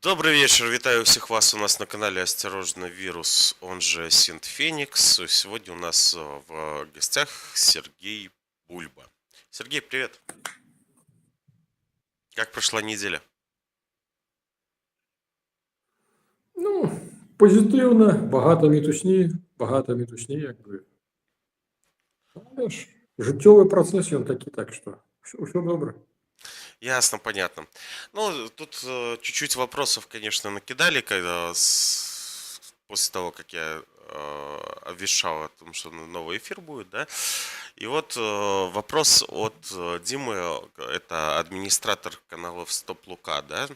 Добрый вечер, витаю всех вас у нас на канале Осторожно Вирус, он же Синт Феникс. Сегодня у нас в гостях Сергей Бульба. Сергей, привет. Как прошла неделя? Ну, позитивно, багато метушні, якби. Але ж життєвий процес, він такий, так що все добре. Ясно, понятно. Ну, тут чуть-чуть вопросов, конечно, накидали, когда после того, как я обвещал о том, что новый эфир будет, да. И вот вопрос от Димы, это администратор каналов Стоп Лука, да.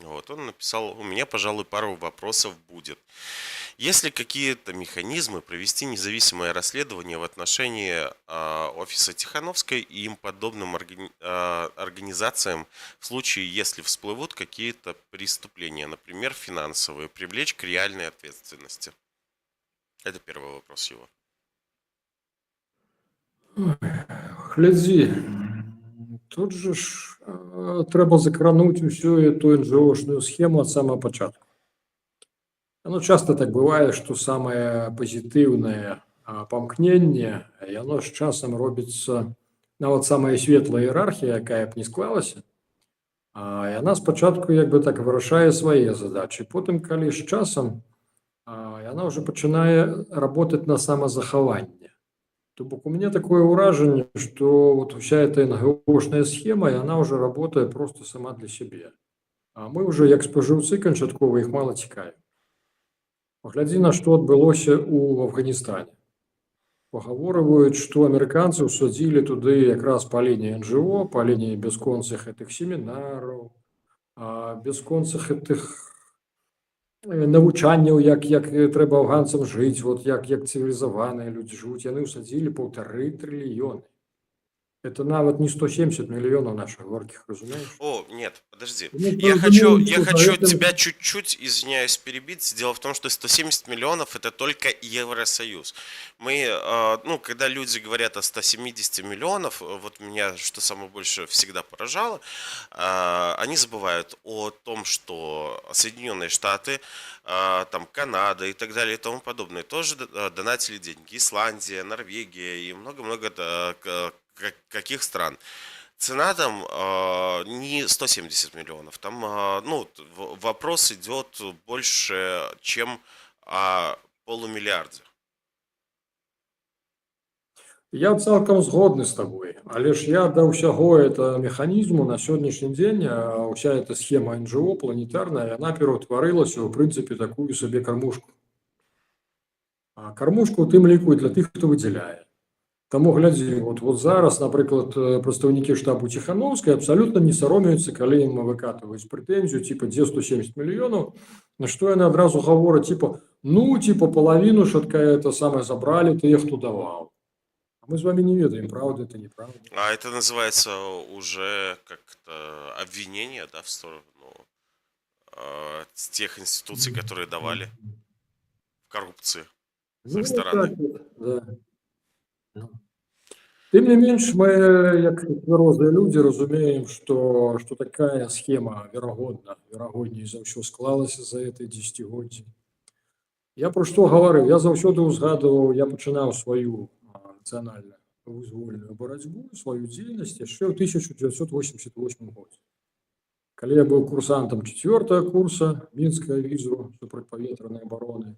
Вот, он написал: у меня, пожалуй, пару вопросов будет. Есть ли какие-то механизмы провести независимое расследование в отношении офиса Тихановской и им подобным организациям в случае, если всплывут какие-то преступления, например, финансовые, привлечь к реальной ответственности? Это первый вопрос его. Глядзі, тут же ж треба закрануть усю эту НЖОшную схему от самого початку. Оно часто так бывает, что самое позитивное памкненне, и оно с часом робится, нават самая светлая иерархия, якая б не склалася, і яна спочатку якби так вирішає свої задачі. Потім, коли з часом, яна вже починає работать на самозаховання. То бок у меня такое уражение, что вот вся эта НГОшная схема, и она уже работает просто сама для себя. А мы уже, як споживцы канчатковыя, их мало цікавим. Поглядзі, на што адбылося ў Афганістане. Пагаворваюць, што амерыканцы ўсадзілі туды якраз па лініі НЖО, па лініі бясконцых гэтых семінараў, бясконцых гэтых навучанняў, як трэба афганцам жыць, вот як цывілізаваныя людзі жывуць, яны ўсадзілі 1,5 трыльёны. Это нават не 170 миллионов наших горьких, разумеешь? О, нет, подожди. Мы Я поразумеем, хочу что тебя чуть-чуть, извиняюсь, перебить. Дело в том, что 170 миллионов это только Евросоюз. Мы, ну, когда люди говорят о 170 миллионов, вот меня, что самое больше всегда поражало, они забывают о том, что Соединенные Штаты, там Канада и так далее и тому подобное тоже донатили деньги. Исландия, Норвегия и много-много каких стран. Цена там не 170 миллионов, там ну, вопрос идет больше, чем о полумиллиарде. Я цалкам згодны з табой, але ж я да ўсяго это механізму на сённяшні дзень уся эта схема НЖО планетарная, яна пераўтварылася ў прынцыпе такую сабе кармушку. А кармушку у тым ліку і для тых, хто выдзяляе. Таму глядзі, вот зараз, напрыклад, прадстаўнікі штабу Ціхановскай абсалютна не саромеюцца, калі ім выкатваюць прэтэнзію, типа, дзе 170 мільёнаў, на што яны адразу гавораць, типа, ну, типа, половину ж это самое забрали, тыя, хто даваў. А мы с вами не ведаем, правда это, неправда. А это называется уже как-то обвинение, да, в сторону тех институций, которые давали в коррупции с их стороны. Да. Тым не менш, мы, як цвярозыя людзі, разумеем, што такая схема верагодней за ўсё склалася за гэты дзесяцігоддзі. Я пра што гаварыў? Я заўсёды ўзгадываў, я пачынаў сваю нацыянальна-вызвольную барацьбу, сваю дзейнасць яшчэ ў 1988 годзе. Калі я быў курсантам 4-го курса мінскага візу супрацьпаветранай абароны,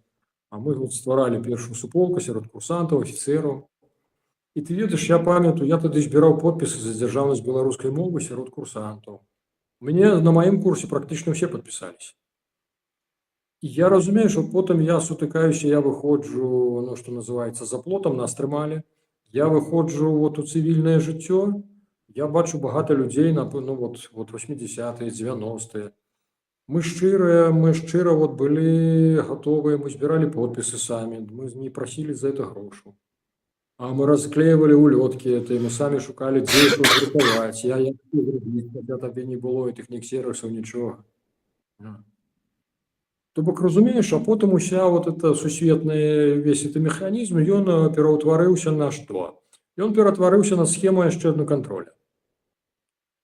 а мы вот стваралі першую суполку сярод курсантаў, афіцэраў. І ты ведаеш, я памятаю, я тады збіраў подпісы за дзяржаўнасць беларускай мовы сярод курсантаў. Мне на маім курсе практычна ўсе падпісаліся. І я разумею, што потым я сутыкаюся, я выходжу, ну, што называецца, за плотам, нас трымалі. Я выходжу вот у цывільнае жыццё, я бачу багата людзей, ну, вот 80-е, 90-е. Мы шчыра вот былі гатовыя, мы збіралі подпісы самі, мы не прасілі за это грошу. А мы расклеивали улетки, это, мы сами шукали, где их разрисовать. Я хотя табе не было этих ні ксероксаў, нічога. То бок, разумееш, а потым уся вот это сусветны весь это механізм, ён пераўтварыўся на што? Ён ператварыўся на схему яшчэ адну кантроля.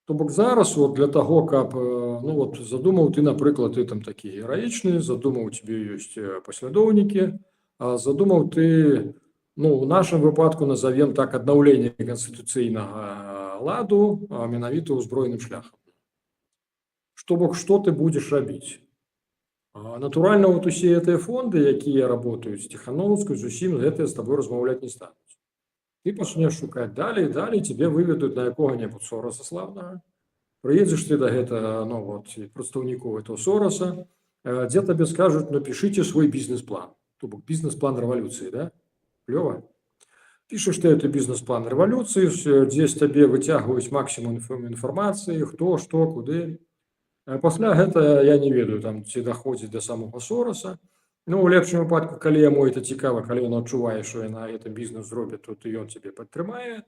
То бок зараз вот для таго, каб ну вот задумаў ты, напрыклад, ты там такі гераічны, задумаў у цябе ёсць паслядоўнікі, а задумаў ты, ну у нашым выпадку назовем так аднаўленне канстытуцыйнага ладу, а менавіта ўзброеным шляхам. Што бок што ты будзеш рабіць? Натуральна, вот усе гэтыя фонды, якія работаюць з Ціхановскай, зусім гэтыя з табой размаўляць не стануць. Ты пачнеш шукаць далей, далей тебе выведуць на якога-небудзь Сораса славнага. Прыедзеш ты да гэтага, ну вот, прадстаўнікоў этого Сораса, дзе табе скажуць, напишите свой бізнес-план. То бок бізнес-план рэвалюцыі, да? Клёва? Пішаш ты гэты бізнес-план рэвалюцыі, дзесь табе выцягваюць максімум інфармацыі, хто, што, куды. Пасля гэта я не ведаю, там ці даходзіць да самого Сораса. Ну, у лепшым выпадку, калі яму это цікава, калі ён адчувае, што яна гэты бізнес зробіць, то ён цябе падтрымае.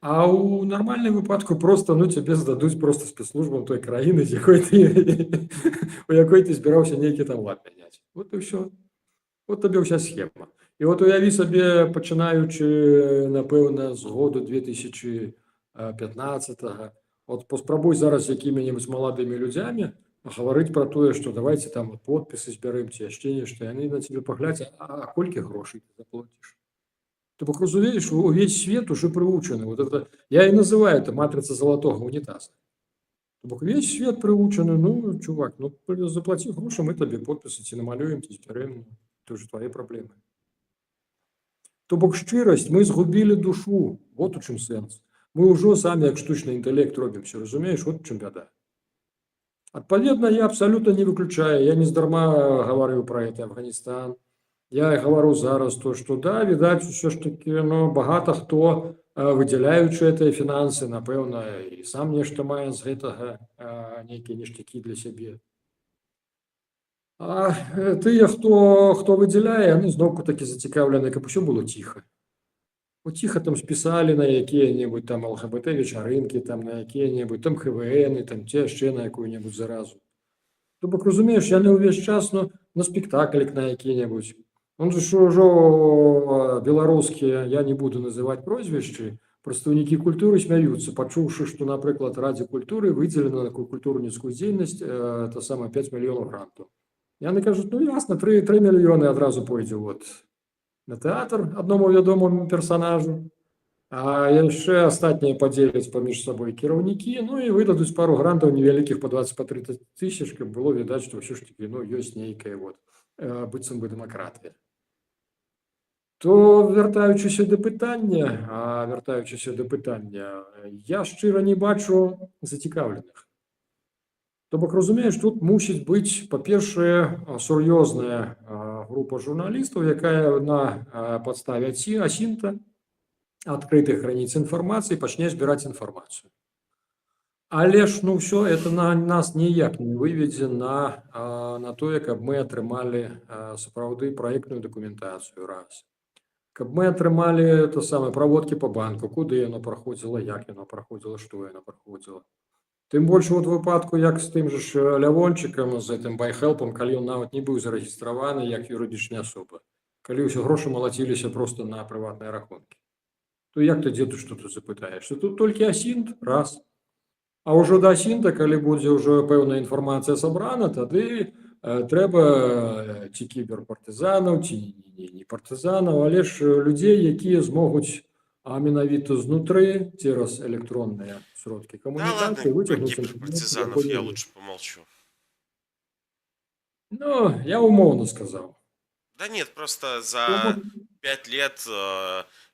А ў нармальным выпадку просто, ну, цябе здадуць просто спецслужбам той краіны, у якой ты збіраўся нейкі там лад мяняць. Вот і ўсё. Вот табе ўся схема. І вот уяві сабе, пачынаючы, напэўна, з году 2015-го, вот паспрабуй зараз з якімі-небудзь маладымі людзямі гаварыць пра тое, што давайце там вот подпісы збярэм ці яшчэ нешта, яны на цябе паглядзяць, а колькі грошай ты заплаціш? Ты бок разумееш, увесь свет уже прывучаны. Вот это, я и называю это матрица золотого унитаза. То бок весь свет прывучаны, ну, чувак, ну, заплати грошы, мы табе подпісы ці намалюем, ці збярэм, это уже твои праблемы. То бок шчырасць, мы згубілі душу, вот у чым сэнс. Мы ўжо самі як штучны інтэлект робімся, разумееш, вот у чым бяда. Адпаведна, я абсалютна не выключаю, я нездарма гаварыў пра гэта Афганістан. Я гавару зараз то, што да, відаць, усё ж такі, ну, багата хто, выдзяляючы гэтыя фінансы, напэўна, і сам нешта мае з гэтага, нейкія ніштякі для сябе. А тыя, хто выдзяляе, яны зноўку такі зацікаўлены, каб усё было ціха. Вот ціха там спісалі на якія-небудзь там ЛГБТ-вечарынкі, там на якія-небудзь там ХВН, там ці яшчэ на якую-небудзь заразу. То бок, разумееш, яны ўвесь час, ну, на спектаклік на які-небудзь. Он же ўжо беларускія, я не буду называць прозвішчы, прадстаўнікі культуры смяюцца, пачуўшы, што, напрыклад, Радзе культуры выдзелена на культурніцкую дзейнасць это самае 5 мільёнаў грантаў. Яны кажуць, ну ясна, 3 мільёны адразу пойдзе вот на тэатр аднаму вядомаму персанажу, а яшчэ астатнія падзеляць паміж сабой кіраўнікі, ну і выдадуць пару грантаў невялікіх по 20-30 тысяч, каб было відаць, што ўсё ж такі, ну, ёсць нейкая вот быццам бы дэмакратыя. То вяртаючыся да пытання, я шчыра не бачу зацікаўленых. То бок, разумееш, тут мусіць быць, па-першае, сур'ёзная група журналістаў, якая на падставе асінта адкрытых граніц інфармацыі пачне збіраць інфармацыю. Але ж, ну, ўсё это нас ніяк не выведзе на тое, каб мы атрымалі сапраўды праектную дакументацыю, раз. Каб мы атрымалі то самае праводкі по банку, куды яно праходзіла, як яно праходзіла, што яно праходзіла. Тым больш вот выпадку, як з тым же Лявончыкам, з гэтым байхелпам, калі ён нават не быў зарэгістраваны як юрыдычная асоба, калі ўсе грошы малаціліся просто на прыватныя рахункі. То як ты дзе тут што тут запытаешься? Тут толькі асінт, раз. А ўжо да асінта, калі будзе ўжо пэўная інфармацыя сабрана, тады трэба ці кіберпартызанаў, ці не партызанаў, але ж людзей, якія змогуць менавіта знутры цераз электронныя сродкі Да ладно, камунікацыі про выцягнуць киберпартизанов я лучше помолчу. Ну, я умоўна сказаў. Да нет, просто за 5 лет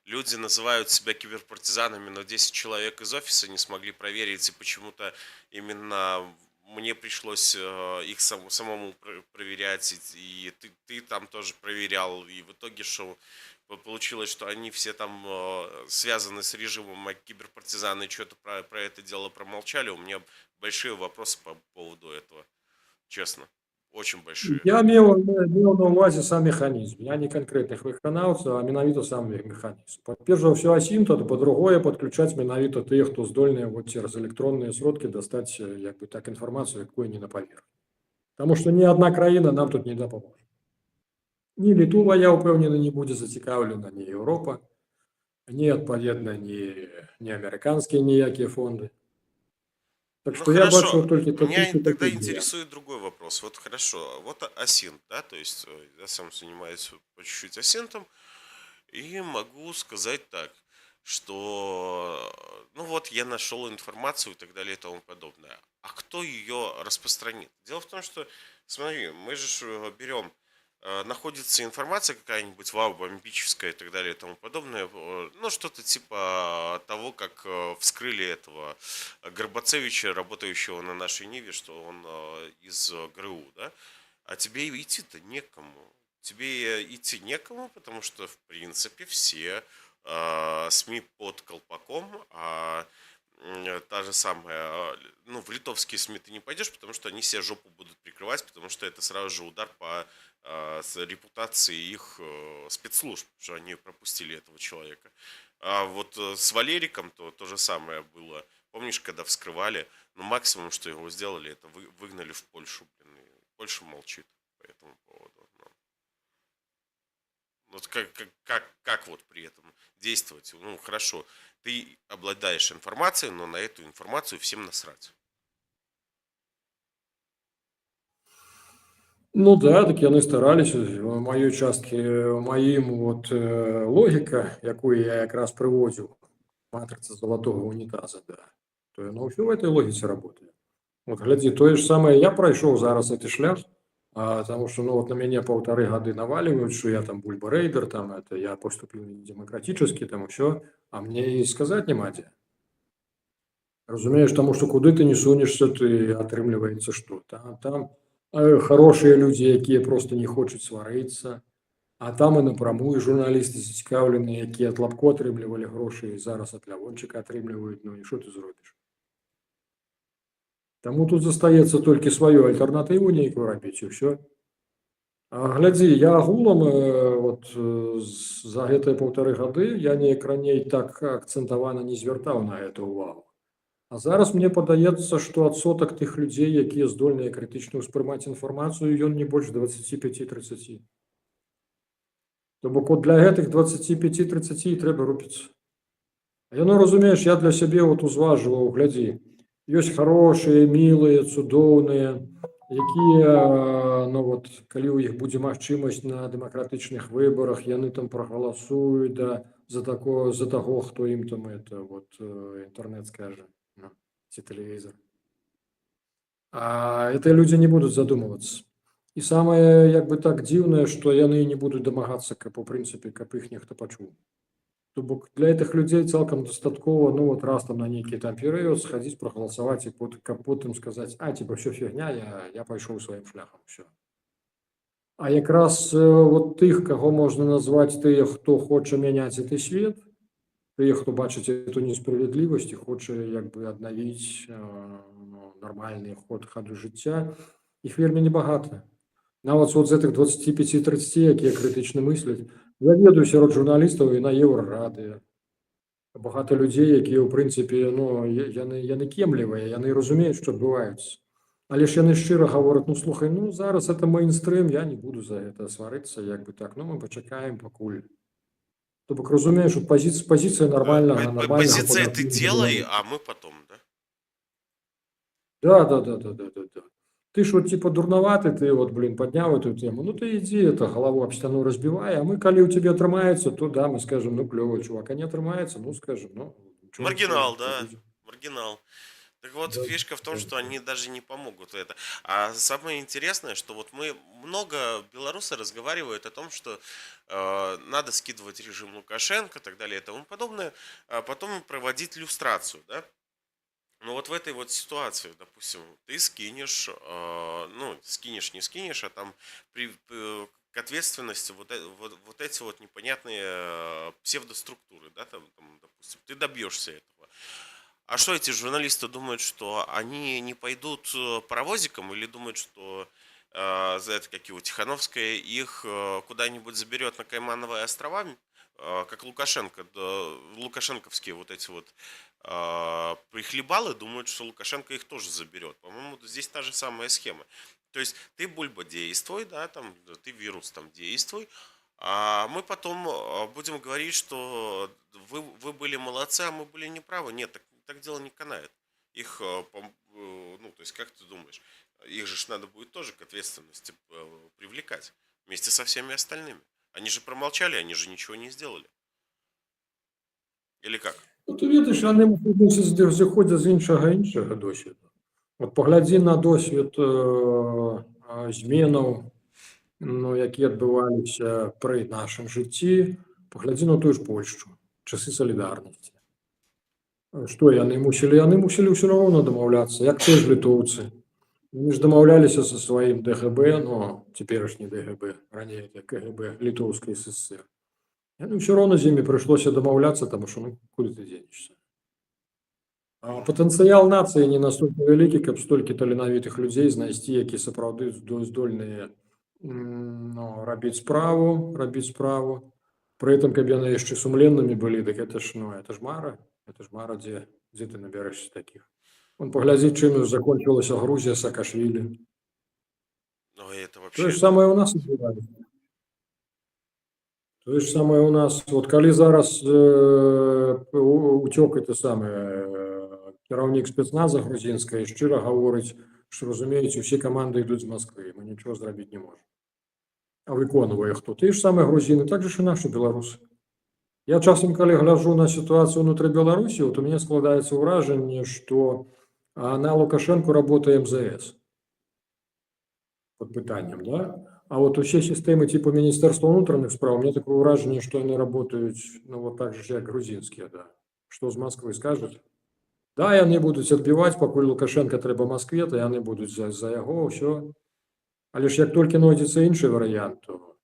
люди называют себя киберпартизанами, но 10 человек из офиса не смогли проверить, и почему-то именно мне пришлось их самому проверять, и ты там тоже проверял, и в итоге что получилось, что они все там связаны с режимом, а киберпартизаны что-то про это дело промолчали. У меня большие вопросы по поводу этого, честно. Очень большие. Я меў на ўвазе сам механізм. Я не канкрэтных выканаўцаў, а менавіта сам механізм. Па-перш за ўсё асінта, па-другое, падключаць менавіта тыя, хто здольныя вот цераз электронныя сродкі дастаць як бы так інфармацыю, якую не на паверхні. Таму што ні адна краіна нам тут не дапаможа. Ні Літва, я ўпэўнены, не будзе зацікаўлена, ні Еўропа, ні адпаведна, ні амерыканскія ніякія фонды. Так Ну что я бачу хорошо, тільки меня тогда такий варіант. интересует другой вопрос. Вот хорошо, вот асинт, да, то есть я сам занимаюсь по чуть-чуть асинтом, и могу сказать так, что, ну вот, я нашел информацию и так далее и тому подобное. А кто ее распространит? Дело в том, что, смотри, мы же берем, находится информация какая-нибудь вау, бомбическая и так далее и тому подобное, ну что-то типа того, как вскрыли этого Горбацевича, работающего на нашей Ниве, что он из ГРУ, да? А тебе идти-то некому. Тебе идти некому, потому что, в принципе, все СМИ под колпаком, та же самая, ну, в литовские СМИ ты не пойдешь, потому что они себе жопу будут прикрывать, потому что это сразу же удар по с репутации их спецслужб, что они пропустили этого человека. А вот с Валериком то же самое было. Помнишь, когда вскрывали, ну, максимум, что его сделали, это выгнали в Польшу, блин, и Польша молчит по этому поводу. Ну, вот как вот при этом действовать? Ну, хорошо, ты обладаешь информацией, но на эту информацию всем насрать. Ну да, так яны стараліся. У маёй часткі, маім вот логіка, якую я якраз прыводзіў, матрыца залатога унітаза, да, то яно ўсё в этой логіцы работает. Вот глядзі, тое ж самае я прайшоў зараз гэты шлях, таму што ну вот на мяне 1,5 гады наваливаюць, што я там бульба-рэйдэр, там это я поступіў недемакратически, там усё, а мне і сказаць няма дзе. Разумееш, таму што куды ты не сунешся, ты атрымліваецца што? Там хорошыя людзі, якія проста не хочуць сварыцца, а там і напрамую журналісты зацікаўленыя, якія ад Лапко атрымлівалі грошы і зараз ад Лявончыка атрымліваюць, ну і што ты зробіш? Таму тут застаецца толькі сваю альтэрнатыву нейкую рабіць і ўсё. Глядзі, я агулам вот за гэтыя 1,5 гады я неяк раней так акцэнтавана не звяртаў на гэта ўвагу. А зараз мне падаецца, што адсотак тых людзей, якія здольныя крытычна ўспрымаць інфармацыю, ён не больш 25-30. То бок от для гэтых 25-30 і трэба рупіцца. Яно, разумееш, я для сябе вот узважваў, глядзі, ёсць хорошыя, мілыя, цудоўныя, якія, ну вот, калі ў іх будзе магчымасць на дэмакратычных выбарах, яны там прагаласуюць, да, за таго, хто ім там это, вот, інтэрнэт скажа, ну, ці тэлевізор. А это люди не будут задумываться. И самое, як бы так дзіўнае, што яны не будуць дамагацца, каб у прынцыпе, каб іх нехта пачуў. То бок для этих людей цалкам дастаткова, ну вот раз там на нейкі там перыяд схадзіць, прагаласаваць і каб потым сказаць, типа ўсё фігня, я пайшоў сваім шляхам, усё. А якраз вот тых, каго можна назваць тыя, хто хоча мяняць гэты свет, тыя, хто бачыць эту несправядлівасць і хоча як бы аднавіць нармальны ходу жыцця, іх вельмі небагата. Нават вот з гэтых 25-30, якія крытычна мысляць, я ведаю сярод журналістаў і на еўрарадыё. Багата людзей, якія ў прынцыпе, ну, яны кемлівыя, яны разумеюць, што адбываецца. Але ж яны шчыра гавораць, ну слухай, ну зараз это мейнстрым, я не буду за гэта сварыцца, як бы так, ну мы пачакаем пакуль. То бок разумееш, вот пазіцыя нормальнага Позиция ты падатнога делай, беларуса. а мы потом, да? Да. Ты ж вот типа дурноваты, ты вот, блин, поднял эту тему, ну ты иди, это голову об стену разбивай, а мы, коли у тебя отрымается, то да, мы скажем, ну клево, чувак, а не отрымается, ну скажем, ну, ничего не Маргинал, сделаем, да, будем. маргинал. Так вот, Да, фишка в том, что да. они даже не помогут это. А самое интересное, что вот мы много белорусы разговаривают о том, что надо скидывать режим Лукашенко и так далее и тому подобное, а потом проводить люстрацию, да? Ну вот в этой вот ситуации, допустим, ты скинешь, ну, скинешь, не скинешь, а там к ответственности вот эти вот непонятные псевдоструктуры, да, там, допустим, ты добьешься этого. А что эти журналисты думают, что они не пойдут паровозиком или думают, что за это, как его, Тихановская их куда-нибудь заберет на Каймановые острова, как Лукашенко, да, лукашенковские вот эти вот прихлебалы думают, что Лукашенко их тоже заберет. По-моему, здесь та же самая схема. То есть ты, Бульба, действуй, да, там, ты, вирус, там, действуй, а мы потом будем говорить, что вы были молодцы, а мы были неправы. Нет, так дело не канает. их, ну, то есть, как ты думаешь, их же надо будет тоже к ответственности привлекать вместе со всеми остальными. Они же промолчали, они же ничего не сделали. Или как? Ну, ти видиш, вони заходять з іншого досвіду. От поглядzi на досвід зменаў, ну, які адбываліся пры нашым жыцці, паглядзі на тую ж Польшчу, часы салідарнасці. Што яны мусілі? Яны мусілі ўсё роўна дамаўляцца, як те ж літоўцы. Яны ж дамаўляліся са сваім ДГБ, ну, цяперашні ДГБ, раней это КГБ, Літоўскай ССР. Яны ўсё роўна з імі прыйшлося дамаўляцца, таму што, ну, куды ты дзенешся? А патэнцыял нацыі не настолькі вялікі, каб столькі таленавітых людзей знайсці, якія сапраўды здольныя ну, рабіць справу. Пры этом, каб яны яшчэ сумленнымі былі, дык это ж, ну, это ж мара, дзе ты набярэшся такіх. Вон паглядзі, чым закончылася Грузія Саакашвілі. Ну, это Тое вообще... ж самае ў нас адбываецца. Тое ж самае ў нас, вот калі зараз уцёк это самае кіраўнік спецназа грузінская шчыра гаворыць, што, разумееце, усе каманды ідуць з Масквы, мы нічого зрабіць не можам. А выконвае хто? Тыя ж самыя грузіны, так же ж і нашы беларусы. Я часам, калі гляджу на сітуацыю ўнутры Беларусі, вот у мяне складаецца ўражанне, што на Лукашенко работае МЗС. Под пытаннем, да? А вот усе системы типа Министерства внутренних справ, у меня такое выражение, что они работают, ну, вот так же, как грузинские, да. Что з Москвы скажут? Да, яны будут отбивать, пакуль Лукашенко трэба Москве, то яны будут за яго, все. Але ж як толькі знойдзецца іншы варыянт, то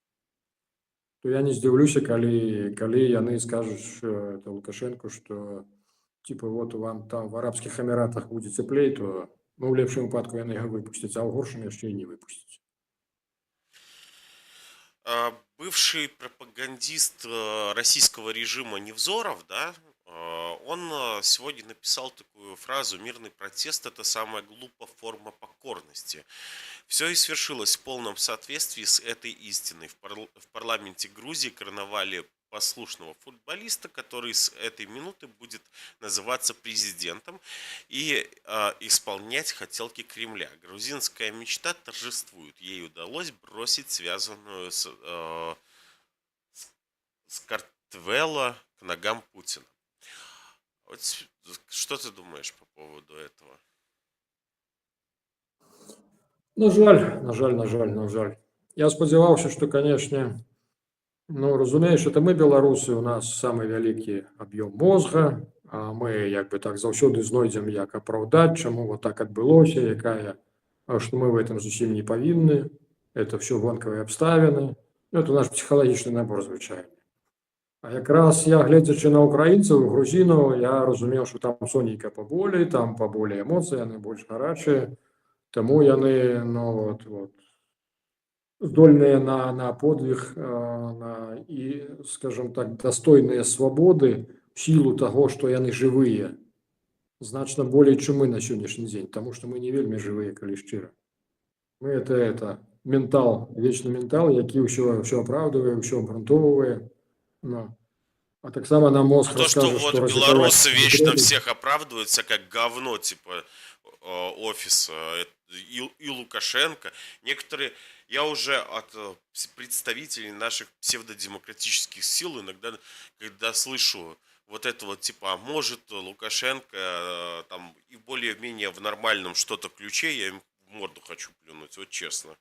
я не здзіўлюся, калі яны скажуць это Лукашенко, что типа вот вам там в Арабских Эмиратах будет цеплей, то ну, в лепшым выпадку яны яго выпусцяць, а ў горшым яшчэ і не выпусцяць. Бывший пропагандист российского режима Невзоров, да, он сегодня написал такую фразу: «Мирный протест – это самая глупая форма покорности». Все и свершилось в полном соответствии с этой истиной. В парламенте Грузии короновали послушного футболиста, который с этой минуты будет называться президентом и исполнять хотелки Кремля. Грузинская мечта торжествует. Ей удалось бросить связанную с Картвелла к ногам Путина. Вот что ты думаешь по поводу этого? На жаль. Я спадзяваўся, што, канешне, ну, разумееш, это мы, беларусы, у нас самы вялікі аб'ём мозга, а мы як бы так заўсёды знойдзем, як апраўдаць, чаму вот так адбылося, што мы в этом зусім не павінны, это все вонкавыя абставіны. Это наш псіхалагічны набор звычайны. А якраз я, гледзячы на украінцаў, грузінаў, я разумеў, што там сонейка паболей, там паболей эмоцыі, яны больш гарачыя, таму яны, ну, вот, здольныя на подвиг і, скажем так, дастойныя свабоды в сілу таго, што яны жывыя, значна болей, чым мы на сённяшні дзень, таму што мы не вельмі жывыя, калі шчыра. Мы это ментал, вечны ментал, які ўсё апраўдывае, ўсё абгрунтоўвае. Ну, а таксама на мозг расскажет, что вот белорусы вечно всех оправдываются как говно, типа офиса и Лукашенко. Некоторые, я уже от представителей наших псевдодемократических сил иногда, когда слышу вот это вот типа, а может Лукашенко там и более-менее в нормальном что-то ключе, я им в морду хочу плюнуть, вот честно.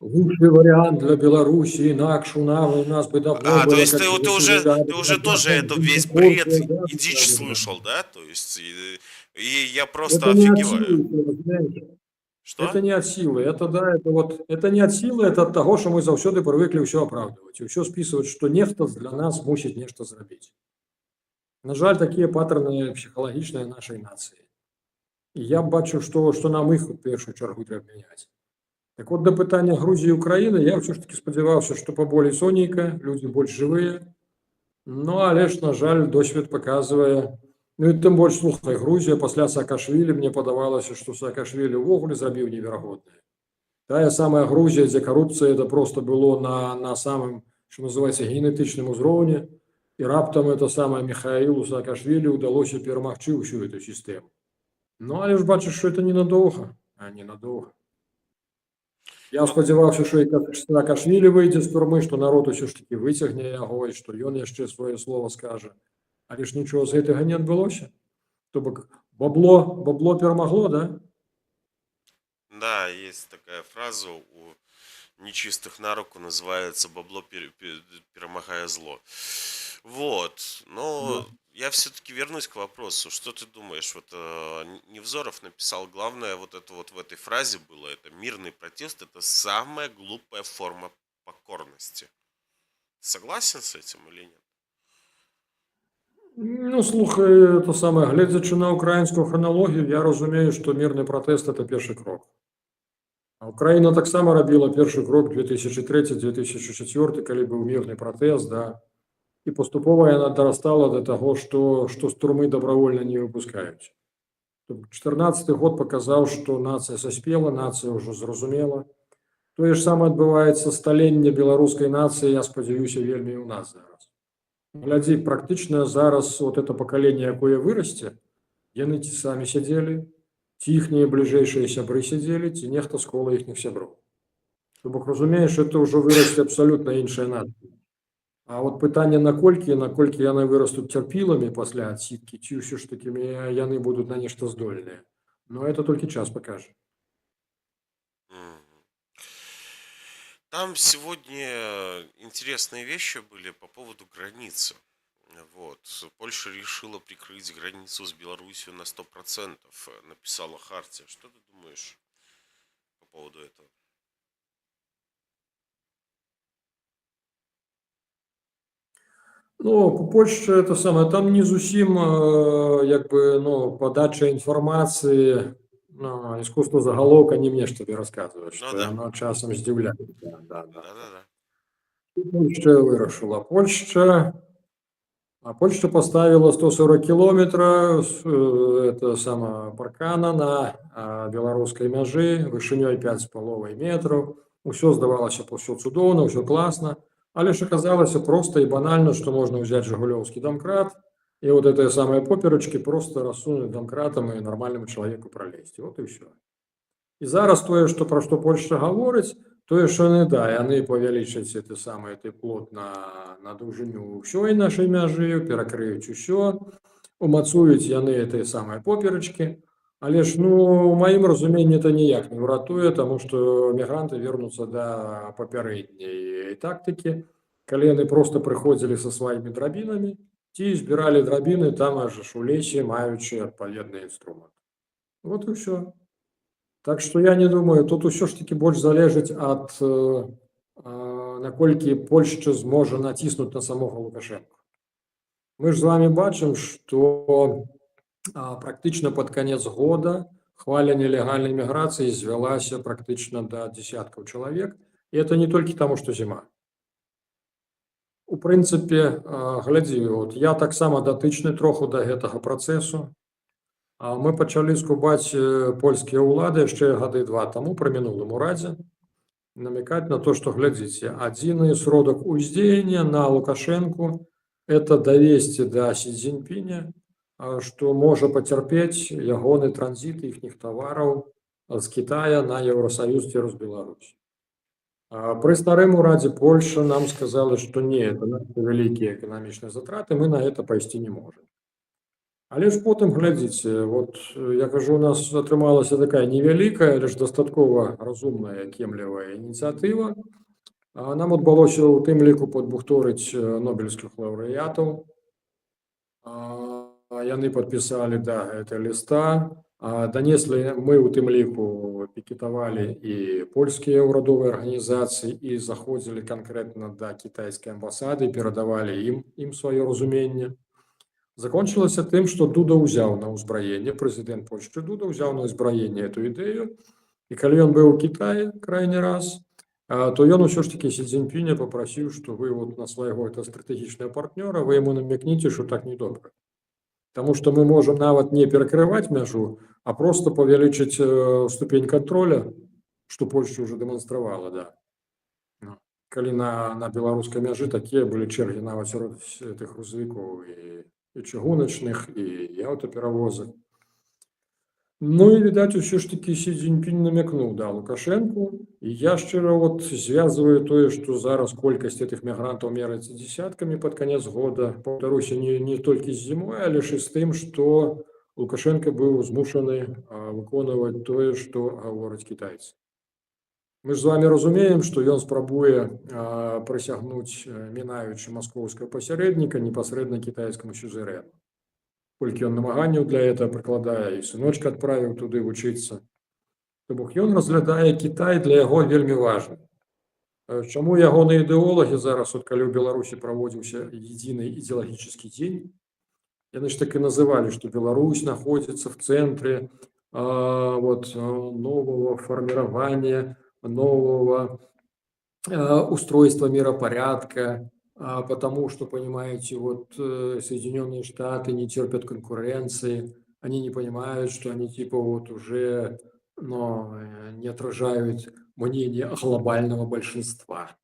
Лучший вариант для Беларуси, инакше у нас бы давно было... то есть ты уже тоже это весь бред и дичь слышал, да? То есть и я просто офигеваю. Что? Это не от силы, это не от силы, это от того, что мы заўсёды привыкли все оправдывать и все списывать, что нехто для нас мусіць нешта зрабіць. На жаль, такие паттерны психологичные нашей нации. И я бачу, что нам их в першую чергу трэба мяняць. Так вот, до пытання Грузії і Украіны, я все ж таки спадзяваўся, што паболей сонейка, людзі больш жывыя. Ну, але ж, на жаль, досвед паказвае, ну і тым больш, слухай, Грузія пасля Саакашвілі, мне падавалася, што Саакашвілі ўвогуле зрабіў неверагоднае. Тая самая Грузія, дзе карупцыя, это просто было на самым, што называецца, генетычным узроўні, і раптам это самае Михаілу Саакашвілі ўдалося перамагчы ўсю эту сістэму. Ну, але ж бачиш, що це ненадовго, ненадовго. Я Ну, сподівався, що і Саакашвілі вийде з тюрми, що народ усе ж таки витягне його, і що він ще своє слово скаже. Але ж нічого з цього не відбулося. Тобто бабло перемогло, да? да, есть такая фраза у нечистых на руку, называется «бабло перемогая зло». Вот, Да. но я все-таки вернусь к вопросу. Что ты думаешь? Вот Невзоров написал, главное вот это вот в этой фразе было, это мирный протест, это самая глупая форма покорности. Согласен с этим или нет? Ну, слухай, то саме, глядячи на українську хронологію, я розумію, що мирний протест – це перший крок. А Україна так само робила перший крок 2003-2004, коли був мирний протест, да. І поступово вона доростала до того, що з тюрми добровольно не випускають. Тобто 14-й год показав, що нація заспіла, нація вже зрозуміла. То ж саме відбувається століння білоруської нації, я сподіваюся, вельми і у нас зараз. Глядзі, практично зараз от это пакаленне, якое вырасце, яны ці самі сядзелі, ці іхнія бліжэйшыя сябры сядзелі, ці нехта з кола іхніх сяброў. То бок разумееш, это ўжо вырасце абсалютна іншая нацыя. А от пытанне наколькі яны вырастуць цярпіламі пасля адсідкі, ці ўсё ж такі яны будуць на нешта здольныя. Но это толькі час пакажа. Мгм. Там сегодня интересные вещи были по поводу границы. Вот. Польша решила прикрыть границу с Беларусью на 100%, написала Хартия. Что ты думаешь по поводу этого? Ну, по Польшчы это самае, там не зусім як бы, ну, падача інфармацыі, ну, искусство заголовка не мне ж табе расказваць, Ну што да, яно часам здзіўляе. Да, да, да, да. да-да-да. Польшча вырашыла. Польшча поставила 140 километров это сама паркана на беларускай мяжы вышынёй 5,5 метров. Усё здавалася б, усё цудоўна, усё класна, але ж аказалася проста і банальна, што можна ўзяць жыгулёўскі домкрат і вот этой самой поперачкі просто рассунуць домкратам і нармальнаму чалавеку пралезці. Вот і ўсё. І зараз тое, пра што Польшча гаворыць, тое, што яны, да, яны павялічаць гэты самы плот на даўжыню ўсёй нашай мяжы, перакрыюць усё, умацуюць яны этой самай поперачкі. Але ж, ну, у маім разуменні это ніяк не ўратуе, таму што мігранты вернуцца да папярэдняй тактыкі, калі яны проста прыходзілі са сваімі драбінамі ці збіралі драбіны там аж у лесе, маючы адпаведны інструмент. Вот і ўсё. Так што я не думаю, тут усё ж такі больш залежыць ад наколькі Польшча зможа націснуць на самога Лукашэнку. Мы ж з вами бачым, што практычна пад канец года хваля нелегальнай міграцыі звялася практычна да десяткаў чалавек, і это не толькі таму, што зіма. У прынцыпе, глядзі, вот я таксама датычны троху да гэтага працэсу. Мы пачалі скубаць польскія ўлады яшчэ гады 2 таму пры мінулым урадзе, намекаць на то, што глядзіце, адзіны сродак уздзеяння на Лукашэнку это давесці да Сі Цзіньпіня, што можа пацярпець ягоны транзіт іхніх тавараў з Кітая на Еўросаюз цераз Беларусь. Пры старым урадзе Польша нам сказала, што не, это вялікія эканамічныя затраты, мы на это пайсці не можам. Але ж потым, глядзіце, вот я кажу, у нас атрымалася такая невялікая, але ж дастаткова разумная, кемлівая ініцыятыва. Нам удалося ў тым ліку падбухторыць нобелевскіх лаўрэатаў. Яны падпісалі, да, гэта ліста. Данеслі мы ў тым ліку пікетавалі і польскія ўрадовыя арганізацыі і заходзілі канкрэтна да кітайскай амбасады, перадавалі ім сваё разуменне. Закончылася тым, што Дуда ўзяў на ўзбраенне, прэзідэнт Польшчы Дуда ўзяў на ўзбраенне эту ідэю, і калі ён быў у Кітаі крайні раз, то ён усё ж такі Сі Цзіньпіня папрасіў, што вы вот на свайго это стратэгічнага партнёра, вы яму намякніце, што так недобра. Таму што мы можам нават не перакрываць мяжу, а проста павялічыць ступень кантроля, што Польшча ўжо дэманстравала, да. Калі на беларускай мяжы такія былі чэргі нават сярод гэтых грузавікоў і чыгуначных, і аўтаперавозак. Ну і відаць, усё ж такі Сі Цзіньпінь намякнуў да Лукашэнку. І я шчыра звязваю тое, што зараз колькасць гэтых мігрантаў мераецца дзесяткамі пад канец года. Паўтаруся, не толькі з зімой, але ж і з тым, што Лукашенко быў змушаны выконваць тое, што гавораць кітайцы. Мы ж з вами разумеем, што ён спрабуе прысягнуць, мінаючы маскоўскага пасярэдніка непасрэдна кітайскаму сюзерэну. Колькі ён намаганняў для этого прыкладае, і сыночка адправіў туды вучыцца. То бок ён разглядае Кітай для яго вельмі важны. Чаму ягоныя ідэолагі зараз, калі ў Беларусі праводзіўся единый идеологический дзень, яны ж так і называлі, што Беларусь находится в центре нового формирования, нового устройства миропорядка, потому что, понимаете, Соединенные Штаты не терпят конкуренции, они не понимают, что они уже не отражают мнение глобального большинства.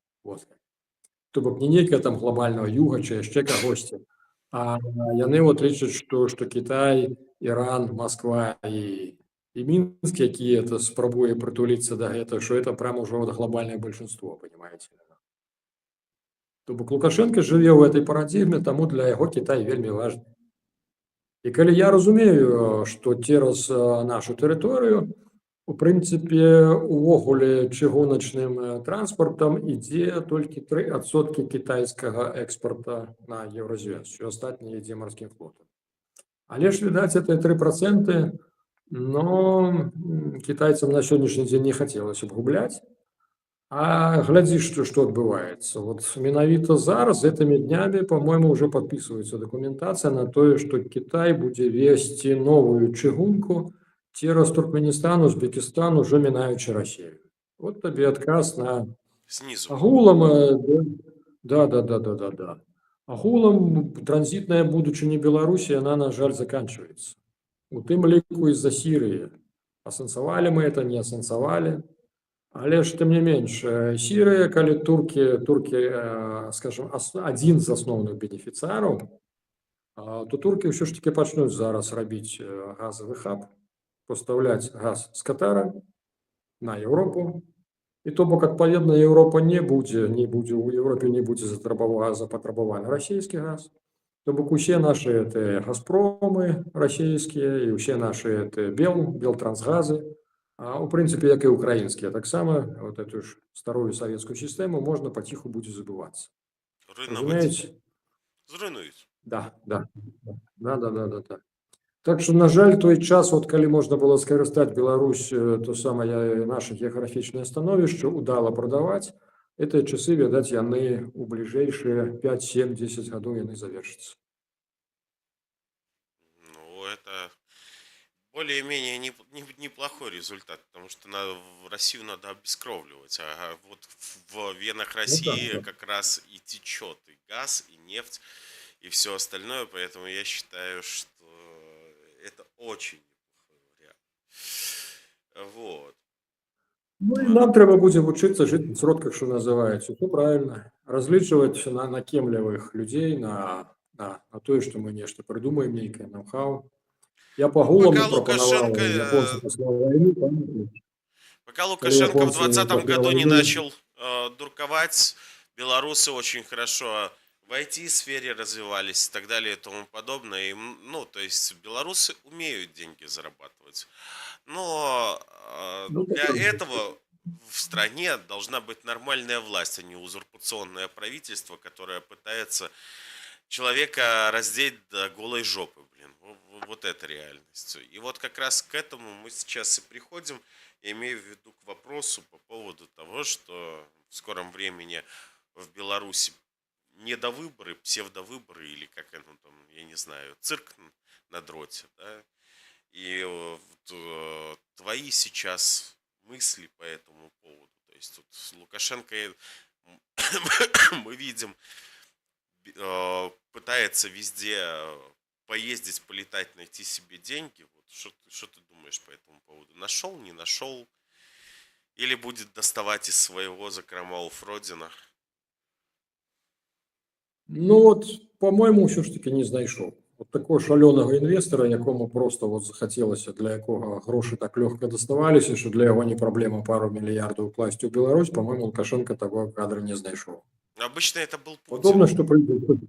То бок не некая там глобального юга, чи яшчэ кагосьці, а яны лічаць, што Кітай, Іран, Москва і Мінск, які это спрабуе прытуліцца да гэтага, што это прямо ўжо глобальное большинство, понимаете. То бок Лукашенко жыве ў этой парадзігме, таму для яго Кітай вельмі важны. І калі я разумею, што цераз нашу тэрыторыю, у прынцыпе, увогуле чыгуначным транспартам ідзе толькі 3% кітайскага экспарта на Еўразвез, усё астатняе ідзе марскім флотам. Але ж, відаць, это 3%, но кітайцам на сённяшні дзень не хацелася б губляць. А глядзі, што адбываецца. Менавіта зараз, гэтымі днямі, по-моему, уже подписывается документация на тое, што Кітай будзе весці новую чыгунку цераз Туркменістан, Узбекістан, уже мінаючы Расію. Табе адказ на Снизу. агулам, да. Агулам транзітная будучыня Беларусі, яна, на жаль, заканчивается. У тым ліку з-за Сірыі. Асэнсавалі мы это, не асэнсавалі. Але ж, тым не менш, Сірыя, калі туркі, скажем, адзін з асноўных бенефіцыараў, то туркі ўсё ж таки пачнуць зараз рабіць газавы хаб, пастаўляць газ з Катара на Еўропу. І то бок, адпаведна, Еўропа у Еўропе не будзе запатрабаваны расійскі газ. То бок усе нашы газпромы расійскія і ўсе нашы белтрансгазы, у прынцыпе, як і украінскія, таксама эту ж старую савецкую сістэму можна паціху будзе забывацца. Разумееце? Зруйнуюць. Да. Так што, на жаль, той час, калі можна было скарыстаць Беларусь, то самае наше геаграфічнае становішча, удала прадаваць, гэтыя часы, відаць, яны у бліжэйшыя 5, 7, 10 гадоў яны завершацца. Ну, это более-менее неплохой результат, потому что Россию надо обескровливать. А в венах России как раз и течет и газ, и нефть, и все остальное. Поэтому я считаю, что это очень неплохой вариант. Ну і нам трэба будзе вучыцца жыць на сродках, што называецца. Усё правильно. Разлічваць на кемлівых людзей, на тое, што мы нешта прыдумаем, нейкае ноу-хау. Я по гулам пропонував японцам після війни. Пока Лукашенко в 2020 году не начал дурковать, белорусы очень хорошо в IT-сфере развивались и так далее и тому подобное. И, то есть белорусы умеют деньги зарабатывать. Но для этого в стране должна быть нормальная власть, а не узурпационное правительство, которое пытается человека раздеть до голой жопы, блин. Вот это реальность. И как раз к этому мы сейчас и приходим. Я имею в виду к вопросу по поводу того, что в скором времени в Беларуси недовыборы, псевдовыборы, или как оно там, я не знаю, цирк на дроте, да? И твои сейчас мысли по этому поводу. То есть тут Лукашенко, мы видим, пытается везде поездить, полетать, найти себе деньги. Что ты думаешь по этому поводу? Нашел, не нашел? Или будет доставать из своего закромов родина? Ну по-моему, все ж таки не знайшов. от такого шалёнага інвестора, якому просто от захацелася, для якога грошы так лёгка даставаліся, што для яго не праблема пару мільярдаў класці ў Беларусь, па-мойму, Лукашенко такога кадра не знайшоў. Обычно это был Путин. Падобна, што прыйдзецца,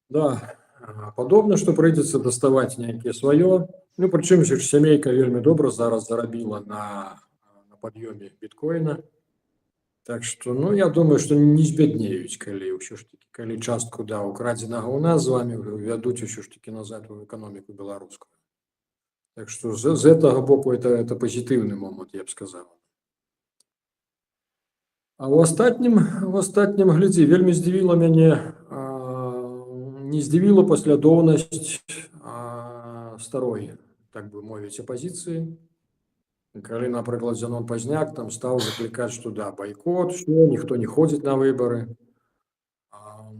да, падобна, што прыйдзецца даставаць нейкія сваё. Ну, прычым ж сямейка вельмі добра зараз зарабіла на пад'ёме біткоіна. Так што, ну, я думаю, што не збяднеюць, калі ўсё ж такі, калі частку, да, украдзенага ў нас з вамі вядуць усё ж такі назад у эканоміку беларускую. Так што з гэтага боку это пазітыўны момант, я б сказаў. А ў астатнім, глядзі, вельмі здзівіла мяне, не здзівіла паслядоўнасць старой, так бы мовіць, апазіцыі. Калі, напрыклад, Зянон Пазняк там стаў заклікаць, што да, байкот, што ніхто не ходзіць на выбары.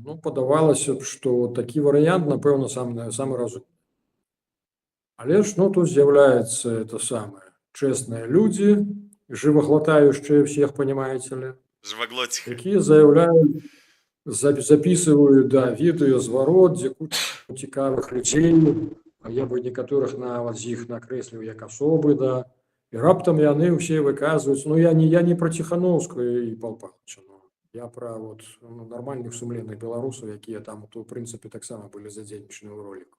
Ну, падавалася б, што такі варыянт, напэўна, самы разумны. Але ж, ну, тут з'яўляецца это самае чэсныя людзі, жываглатаючыя всех, понимаете ли, Живоглотиха. якія заяўляюць, записываюць, да, відэазварот, дзе куча цікавых людзей, а я бы некаторых нават з іх накрэсліў як асобы, да, і раптам яны ўсе выказваюць, ну, я не про Ціханаўскую і Пал Палыча, ну, я про вот, ну, нармальных сумленных беларусаў, якія там, то, в прынцыпе, таксама былі задзейнічаны ў роліку.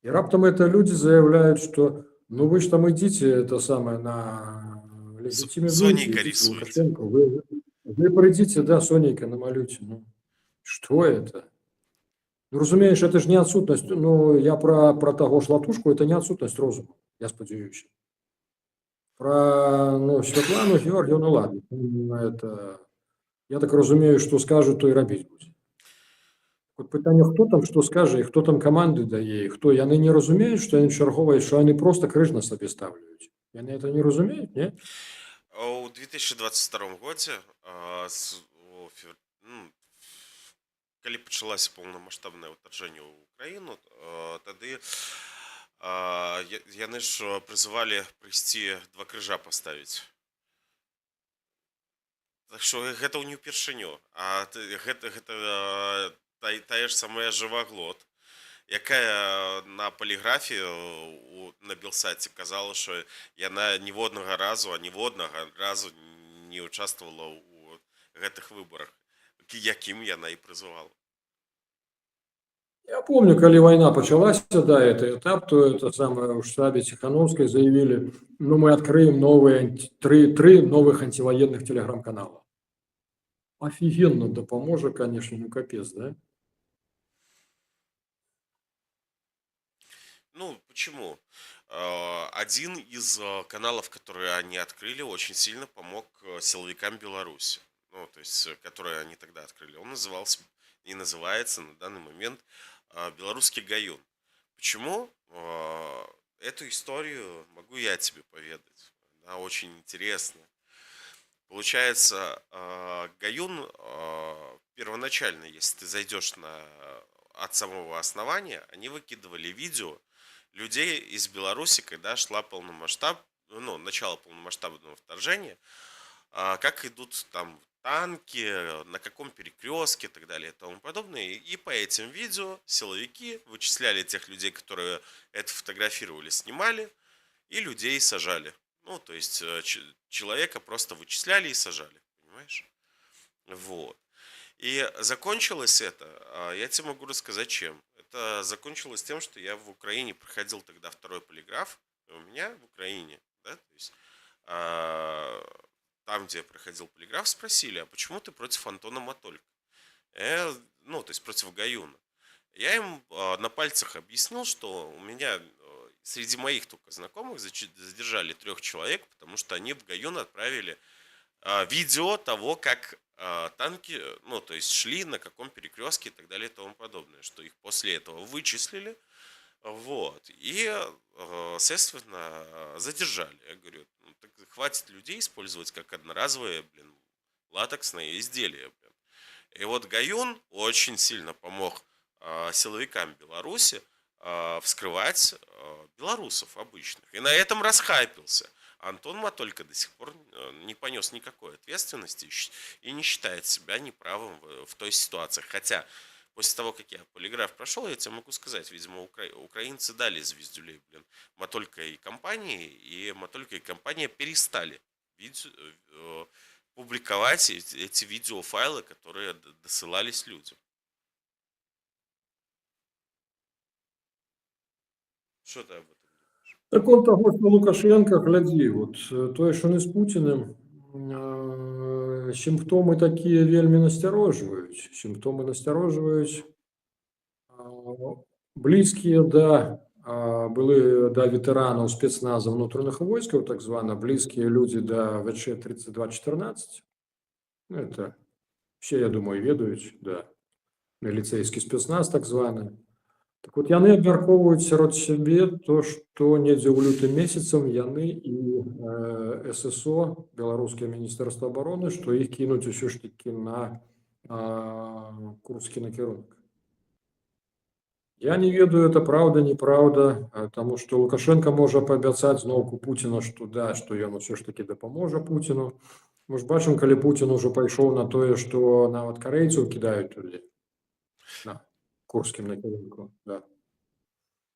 І раптам это люди заявляют, что ну вы ж там идите, это самое, на Сонейка рисуете. Лукашенко, вы придите, да, Сонейка намалюйте. Ну, что это? Ну, разумеешь, это же не отсутность, ну, я про того ж Латушку, это не отсутность розуму, я сподіваюся. Про, ну, Святлану Георгіївну, ну, ладно, это, я так разумею, что скажут, то и робить будет. От пытанне, хто там што скажа і хто там каманды дае, і хто, яны не разумеюць, што яны чарговыя, што яны проста крыж на сабе ставляюць. Яны это не разумеюць, не? У 2022 годзе, калі пачалася паўнамаштабнае ўтаржэнне ў Украіну, тады яны ж прызывалі прыйсці два крыжа паставіць. Так што гэта не ўпершыню, а гэта тая ж самая Жываглот, якая на паліграфі на Белсаце казала, што яна ніводнага разу не участвовала ў гэтых выбарах, якім яна і прызывала. Я помню, калі вайна пачалася, да, это этап, то это самое ў штабе Ціханаўскай заявілі, ну, мы открыем три новых антивоенных телеграм-канала. Офигенно дапаможа, конечно, ну, капец, да? Ну, почему? Один из каналов, которые они открыли, очень сильно помог силовикам Беларуси. Ну, то есть, которые они тогда открыли. Он назывался и называется на данный момент «Белорусский Гаюн». Почему? Эту историю могу я тебе поведать. Она очень интересная. Получается, Гаюн первоначально, если ты зайдешь от самого основания, они выкидывали видео людей из Беларуси, когда шла начало полномасштабного вторжения, как идут там танки, на каком перекрестке и так далее и тому подобное. И по этим видео силовики вычисляли тех людей, которые это фотографировали, снимали, и людей сажали. Ну, то есть человека просто вычисляли и сажали, понимаешь? Вот. И закончилось это, я тебе могу рассказать чем. Это закончилось тем, что я в Украине проходил тогда второй полиграф, и у меня в Украине, да, то есть там, где я проходил полиграф, спросили, а почему ты против Антона Матолька? Ну, то есть против Гаюна. Я им на пальцах объяснил, что у меня среди моих только знакомых задержали 3 человек, потому что они в Гаюн отправили видео того, как танки, ну, то есть шли, на каком перекрестке и так далее и тому подобное, что их после этого вычислили, вот, и, соответственно, задержали. Я говорю, ну, так хватит людей использовать как одноразовые, латексные изделия, И вот Гаюн очень сильно помог силовикам Беларуси вскрывать белорусов обычных. И на этом расхайпился. Антон Матолька до сих пор не понес никакой ответственности и не считает себя неправым в той ситуации. Хотя после того, как я полиграф прошел, я тебе могу сказать, видимо, украинцы дали звездюлей, блин, Матолька и Матолька и компания перестали публиковать эти видеофайлы, которые досылались людям. Что ты об этом думаешь? Так он того, що Лукашенко, глядзі, тое, што не з Пуціним, сімптомы такія вельмі насцярожваюць. Сімптомы насцярожваюць блізкія былі да ветэранаў спецназа ўнутраных войскаў, так звана, блізкія людзі да ВЧ 3214. Ну, это все, я думаю, ведаюць, да. Міліцейскі спецназ, так званы. Так вот, яны абмяркоўваюць сярод сябе то, што недзе ў лютым месяцам яны і ССО, беларускае міністэрства абароны, што іх кінуць усё ж такі на курскі накірунак. Я не ведаю, это правда, неправда, таму што Лукашенко можа паабяцаць зноўку Пуціна, што да, што ён усё ж такі дапаможа Пуціну. Мы ж бачым, калі Пуцін ужо пайшоў на тое, што нават карэйцаў кідаюць туды, на курскім накірунку, да.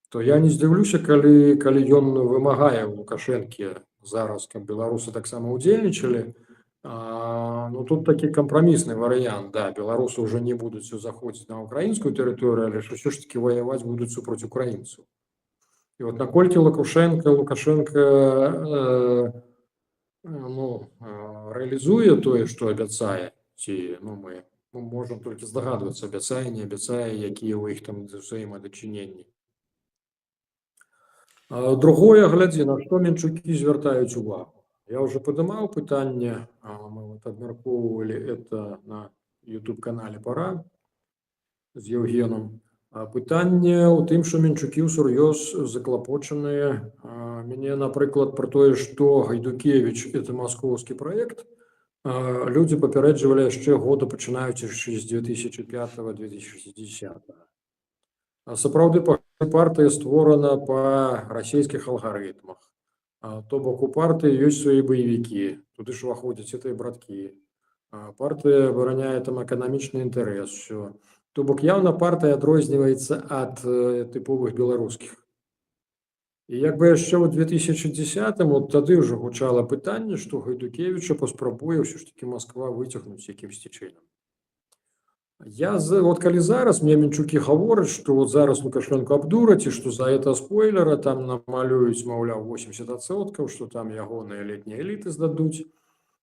То я не здзіўлюся, калі ён вымагае ў Лукашэнкі зараз, каб беларусы таксама ўдзельнічалі. Ну, тут такі кампрамісны варыянт, да, беларусы ўжо не будуць заходзіць на украінскую тэрыторыю, але ўсё ж такі ваяваць будуць супраць украінцаў. І вот наколькі Лукашенко рэалізуе тое, што абяцае, ці мы можам толькі здагадвацца, абяцае, не абяцае, якія ў іх там взаемадачыненні. Другое, глядзі, на што менчукі звяртаюць увагу. Я уже падымаў пытанне, мы абмяркоўвалі это на YouTube-канале «Пора» з Евгеном. Пытанне ў тым, што менчукі ўсур'ёз заклапочаныя. Мяне, напрыклад, пра тое, што Гайдукевіч – это маскоўскі праект, людзі папярэджвалі яшчэ года, пачынаючы з 2005-2010. Сапраўды, партыя створана па расійскіх алгарытмах. То бок у партыі ёсць свае баевікі, туды ж уваходзяць гэтыя браткі. Партыя абараняе там эканамічны інтарэс, усё. То бок яўна партыя адрозніваецца ад тыповых беларускіх. І як бы яшчэ ў 2010-м, от тады ўжо гучала пытанне, што Гайдукевіча паспрабуе ўсё ж такі Масква выцягнуць якімсьці чынам. Калі зараз мне менчукі гавораць, што вот зараз Лукашенко абдураць, і што за это спойлера там намалююць, маўляў, 80%, што там ягоныя летнія эліты здадуць,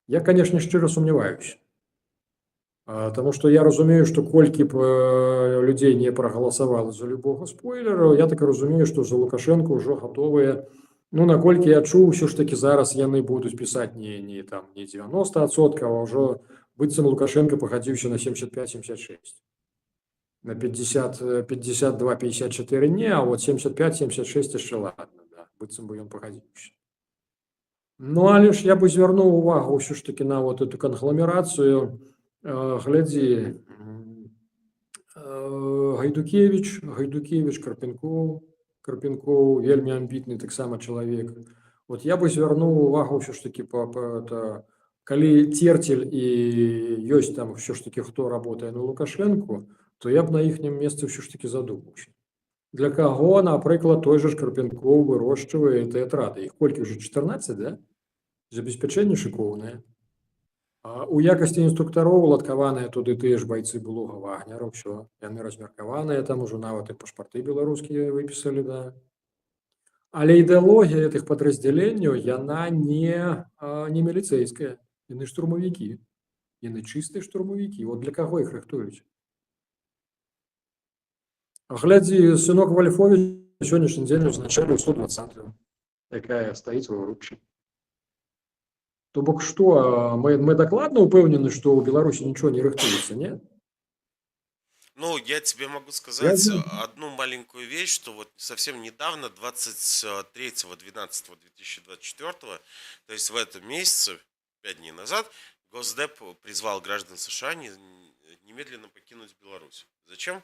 я, канешне, шчыра сумняваюся. Таму што я разумею, што колькі б людзей не прагаласавала за любога спойлера, я так і разумею, што за Лукашенко ўжо гатовыя, наколькі я чуў, усё ж такі зараз яны будуць пісаць не 90%, а ўжо быццам Лукашенко пагадзіўся на 75-76. На 52-54 не, а вот 75-76 яшчэ ладно, да, быццам бы ён пагадзіўся. Але ж я бы звярнуў увагу ўсё ж такі на вот эту кангламерацыю. Глядзі, Гайдукевіч, Карпенкоў, вельмі амбітны таксама чалавек. Вот я бы звярнуў увагу ўсё ж такі калі Церцель і ёсць там ўсё ж такі хто работае на Лукашенку, то я б на іхнім месцы ўсё ж такі задумаўся. Для каго, напрыклад, той жа ж Карпенкоў вырошчвае тэатрады? Іх колькі ўжо 14, да? Забеспячэнне шыкоўнае. У якасці інструктароў уладкаваныя туды тыя ж байцы былога Вагнера, ўсё, яны размеркаваныя, там ужо нават і пашпарты беларускія выпісалі, да. Але ідэалогія гэтых падраздзяленняў, яна не міліцэйская, яны штурмавікі, яны чыстыя штурмавікі. Вот для каго іх рыхтуюць? Глядзі, сынок Вальфович на сённяшні дзень узначаліў 120-ю, якая стаіць ва ўруччы. То бок што, мы дакладна ўпэўнены, што ў Беларусі нічого не рыхтуецца, не? Я тебе могу сказать одну маленькую вещь, что вот совсем недавно, 23.12.2024, то есть в этом месяце, 5 дней назад, Госдеп призвал граждан США немедленно покинуть Беларусь. Зачем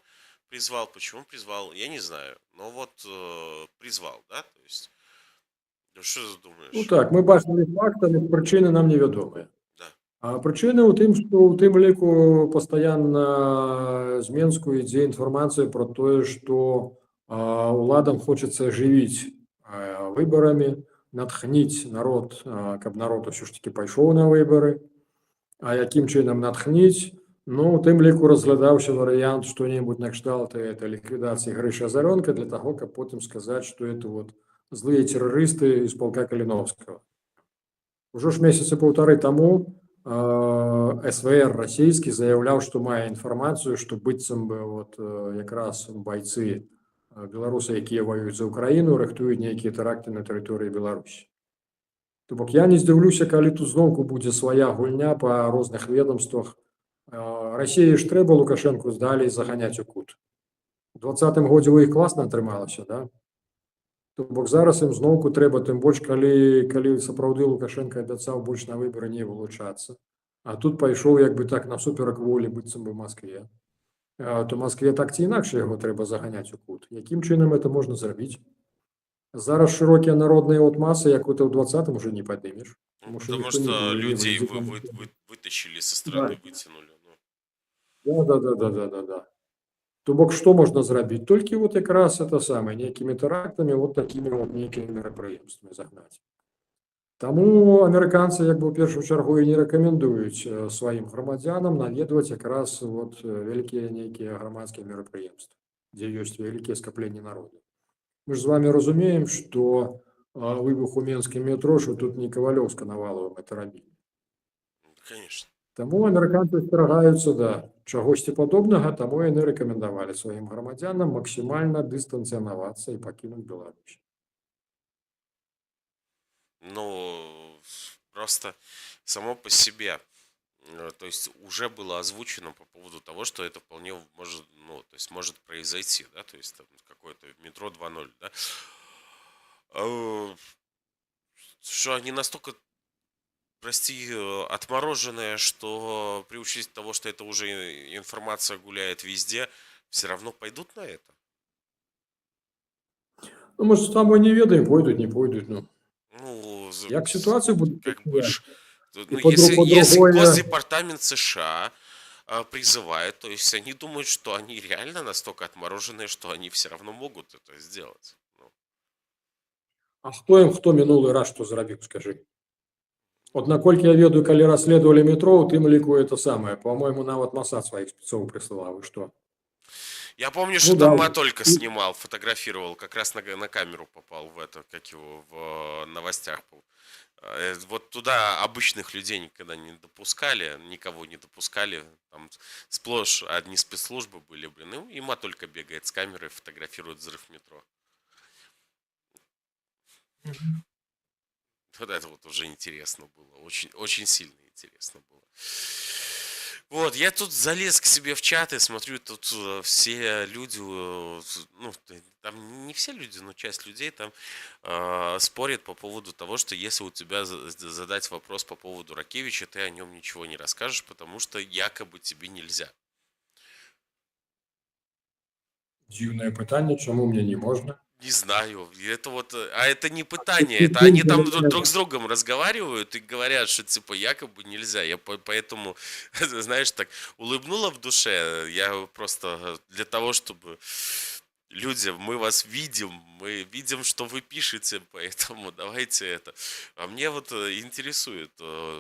призвал, почему призвал, я не знаю, но вот призвал, да, то есть... Что ты думаешь? Так, мы бачили фактами, причины нам невядомыя. Да. А прычына ў тым, што ў тым ліку пастаянна з Менску ідзе інфармацыя пра тое, што уладам хочацца ажывіць выбарамі, натхніць народ, каб народ усё ж такі пайшоў на выбары. А якім чынам натхніць? Ну, у тым ліку разглядаўся варыянт што-небудзь накшталт это ліквідацыі Грышы Азаронка для таго, каб потым сказаць, што это вот злыя тэрарысты з палка Каліновскага. Ужо ж месяцы паўтары таму СВР расійскі заяўляў, што мае інфармацыю, што быццам бы вот якраз байцы беларусы, якія ваююць за Украіну, рыхтуюць нейкія тэракты на тэрыторыі Беларусі. То бок я не здзіўлюся, калі тут зноўку будзе свая гульня па розных ведомствах. Расіі ж трэба Лукашэнку далей заганяць у кут. У 2020 годзе ў іх класна атрымалася, да? То бок зараз ім зноўку трэба, тым больш, калі сапраўды Лукашенко абяцаў больш на выбары не вылучацца. А тут пайшоў як бы так насуперак волі быццам бы Маскве. То Маскве так ці інакш яго трэба заганяць у кут. Якім чынам это можна зрабіць? Зараз шырокія народныя от масы, як это ў 20-м уже не падымеш. Потому что людей вытащили со страны, вытянули. Да. То бок што можна зрабіць? Толькі вот якраз это самае, нейкімі тэрактамі, вот такімі вот нейкімі мерапрыемствамі загнаць. Таму амерыканцы як бы ў першую чаргу і не рэкамендуюць сваім грамадзянам наведваць якраз вот вялікія нейкія грамадскія мерапрыемствы, дзе ёсць вялікія скапленні народу. Мы ж з вами разумеем, што выбух у Менскім метро, што тут не Кавалёўска навалавым это рабілі. Конечно. Таму амерыканцы асцерагаюцца да чагосьці падобнага, таму яны рэкамендавалі сваім грамадзянам максімальна дыстанцыянавацца і пакінуць Беларусь. Ну, просто само по себе, то есть уже было озвучено по поводу того, что это вполне может, ну, то есть может произойти, да, то есть там какое-то метро 2.0, да, что они настолько, прости, отмороженные, что при учете того, что это уже информация гуляет везде, все равно пойдут на это. Ну, мы ж там не ведаем, пойдуць, не пойдуць, ну. Ну, Як ситуацию будут как бы ну, по если другое- Госдепартамент США призывает, то есть они думают, что они реально настолько отмороженные, что они все равно могут это сделать. Ну, А хто мінулы раз што зрабіў, скажы? От наколькі я ведаю, калі расследовали метро, у тым ліку это самае, по-моему, нават Масад сваіх спецов прысылаў, і што? я помню, Ну что да, там вот. только снимал, фотографировал, как раз на камеру попал в это, как его в новостях был. Вот туда обычных людей никогда не допускали, никого не допускали. Там сплошь одни спецслужбы были, блин. И Ма только бегает с камерой, фотографирует взрыв метро. Вот это вот уже интересно было. Очень, очень сильно интересно было. Вот, я тут залез к себе в чат и смотрю, тут все люди, ну, там не все люди, но часть людей там спорят по поводу того, что если у тебя задать вопрос по поводу Ракевича, ты о нем ничего не расскажешь, потому что якобы тебе нельзя. Дзіўнае пытанне, чаму мне не можна? Не знаю, это вот, а это не пытание, это они там друг с другом разговаривают и говорят, что типа якобы нельзя. Я поэтому, знаешь, так улыбнула в душе. Я просто для того, чтобы люди, мы вас видим, мы видим, что вы пишете, поэтому давайте это. А мне вот интересует,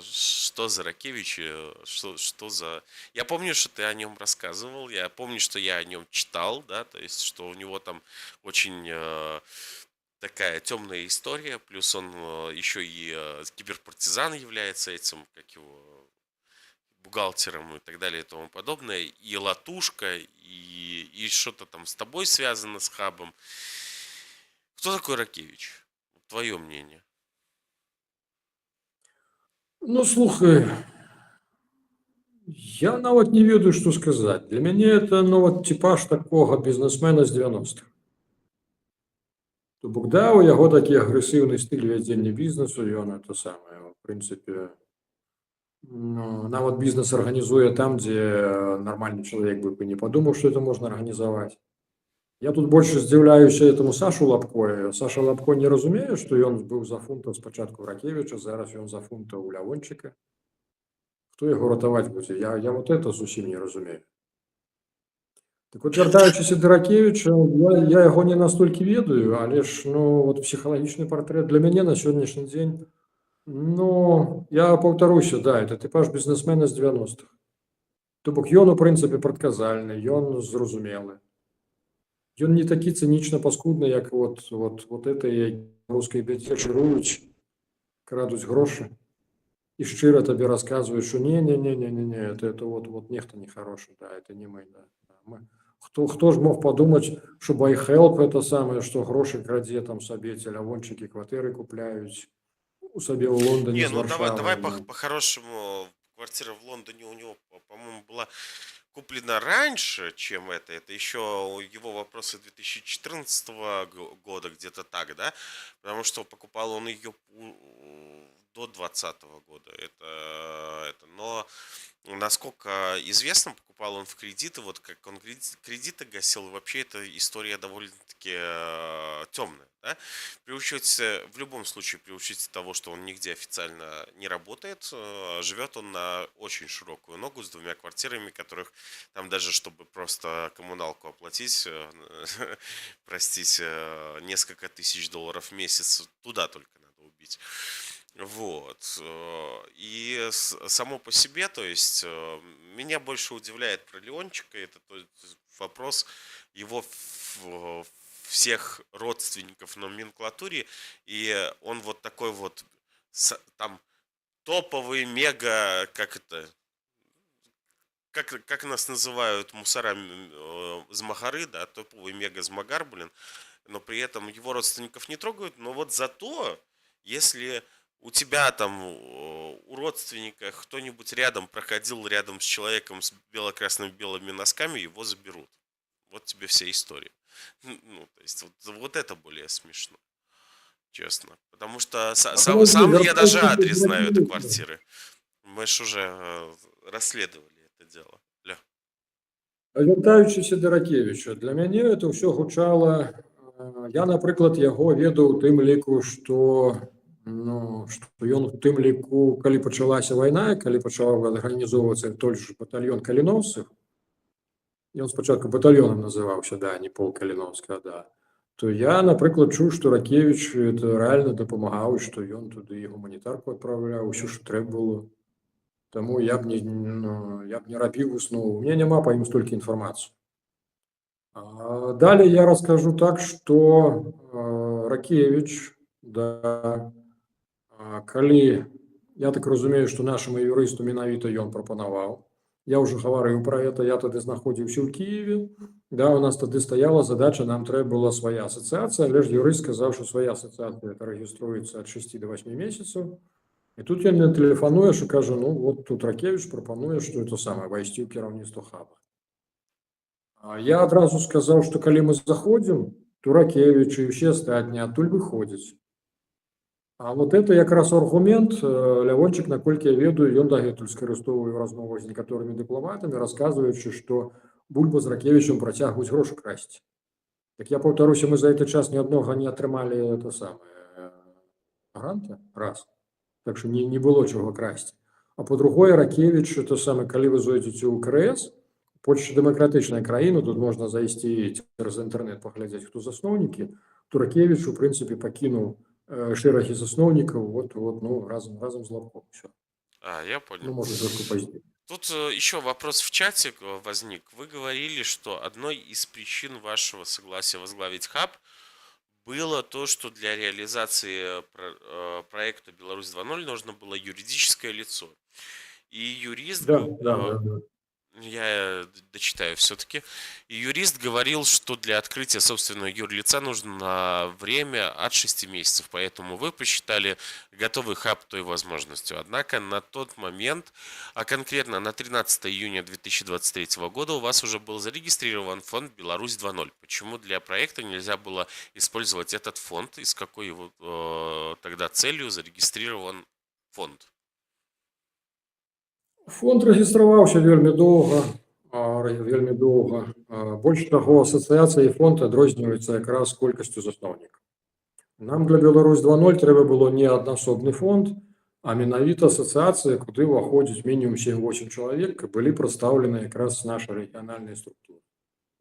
что за Ракевич, что за... Я помню, что ты о нем рассказывал, я помню, что я о нем читал, да, то есть, что у него там очень такая темная история, плюс он еще и киберпартизан является этим, как его, бухгалтером и так далее и тому подобное, и латушка, и что-то там с тобой связано с хабом. Кто такой Ракевич? Твое мнение. Ну, слухай, я нават не ведаю, што сказаць. Для мяне это, ну, вот типаж такога бізнесмена з 90-х. То бок, да, у яго такі агрэсіўны стыль вядзення бізнесу, ён это самае, в прынцыпе, ну, нават бізнес арганізуе там, дзе нармальны чалавек бы не падумаў, што это можна арганізаваць. Я тут больше здзіўляюся этому Сашу Лапко. Саша Лапко не разумее, што ён быў за фунтаў спачатку Ракевіча, зараз ён за фунтаў у Лявончыка. Хто його ратаваць будзе? Я вот это зусім не разумею. Так от, вяртаючыся да Ракевіча, я яго не настолькі ведаю, але ж, ну, вот псіхалагічны партрэт для мяне на сённяшні дзень, ну, я паўтаруся, да, это тыпаж бізнесмена з 90-х. То бок ён, у прынцыпе, прадказальны, ён зразумелы. Ён не такі цынічна паскудны, як вот это рускай бядзе чаруюць, крадуць грошы і шчыра табе расказваюць, што не, это вот нехта нехарошы, да, это не мы, да. Хто ж мог падумаць, што байхелп это самае, што грошы крадзе там сабе, целявончыкі кватэры купляюць у сабе ў Лондоне Не, з ну давай Варшавы. по-хорошему, квартира в Лондоне у него, по-моему, была куплена раньше, чем это. Это еще его вопросы 2014 года, где-то так, да? Потому что покупал он ее до 2020 года. Но, насколько известно, покупал он в кредиты. Вот как он кредиты гасил, вообще эта история довольно-таки темная. Да? При учете, в любом случае, при учете того, что он нигде официально не работает, живет он на очень широкую ногу с 2 квартирами, которых там даже, чтобы просто коммуналку оплатить, простите, несколько тысяч долларов в месяц, туда только надо убить. Вот. И само по себе, то есть, меня больше удивляет про Леончика, это вопрос его всех родственников в номенклатуре, и он вот такой вот там топовый мега, как нас называют мусорами змагары, да, топовый мега змагар, блин, но при этом его родственников не трогают, но вот зато, если у тебя там, у родственника кто-нибудь рядом проходил рядом с человеком с бело-красно-белыми носками, его заберут. Вот тебе вся история. Ну, то есть, вот это более смешно. Честно. Потому что сам я даже адрес знаю этой квартиры. Мы ж уже расследовали это дело. Ля. Вяртаючыся да Ракевіча, для мяне это ўсё гучала, я, напрыклад, яго ведаў у тым ліку, што ён у тым ліку, калі пачалася вайна, калі пачаў арганізоўвацца той же батальён каліноўцаў, ён спачатку батальёнам называўся, да, не полк Каліноўска, да, то я, напрыклад, чуў, што Ракевіч это рэальна дапамагаў, што ён туды і гуманітарку адпраўляў, усё, што трэба было. Таму я б не рабіў выснову, у меня няма па ім столькі інфармацыі. Далей я раскажу так, што Ракевіч, да, калі, я так разумею, што нашаму юрысту менавіта ён прапанаваў, я ўжо гаварыў пра гэта, я тады знаходзіўся ў Кіеве, да, у нас тады стаяла задача, нам трэба была свая асацыяцыя, але ж юрыст сказаў, што свая асацыяцыя это рэгіструецца ад 6 до 8 месяцаў, і тут ён мне тэлефануе, што кажа, ну вот тут Ракевіч прапануе, што это самае, вайсці ў кіраўніцтва хаба. Я адразу сказаў, што калі мы заходзім, то Ракевіч і ўсе астатнія адтуль выходзяць. А вот это якраз аргумент, Лявончык, наколькі я ведаю, ён дагэтуль скарыстоўвае ў размовах з некаторымі дыпламатамі, расказваючы, што Бульба з Ракевічам працягваюць грошы красці. Так я паўтаруся, мы за гэты час ні аднога не атрымалі гранта, раз. Так што не было чаго красці. А по-другое, Ракевіч, калі вы зойдзеце ў КРС, Польша дэмакратычная краіна, тут можна зайсці цераз інтэрнэт паглядзець, хто засноўнікі, то Ракевіч, у прынцыпе, пакінуў шэрагі засноўнікаў, разом з Лапком. Все. Я понял. Ну, может, только позднее. Тут еще вопрос в чате возник. Вы говорили, что одной из причин вашего согласия возглавить хаб было то, что для реализации проекта «Беларусь 2.0» нужно было юридическое лицо. И юрист... Да. Я дочитаю все-таки. И юрист говорил, что для открытия собственного юрлица нужно время от 6 месяцев. Поэтому вы посчитали готовый хаб той возможностью. Однако на тот момент, а конкретно на 13 июня 2023 года у вас уже был зарегистрирован фонд «Беларусь 2.0». Почему для проекта нельзя было использовать этот фонд? И с какой его тогда целью зарегистрирован фонд? Фонд рэгістраваўся вельмі доўга. Больш таго, асацыяцыя і фонд адрозніваюцца якраз колькасцю засноўнікаў. Нам для «Беларусь 2.0» трэба было не аднасобны фонд, А менавіта асацыяцыя, куды ўваходзіць мінімум 7-8 чалавек, былі прадстаўлены якраз нашай рэгіянальнай структуры.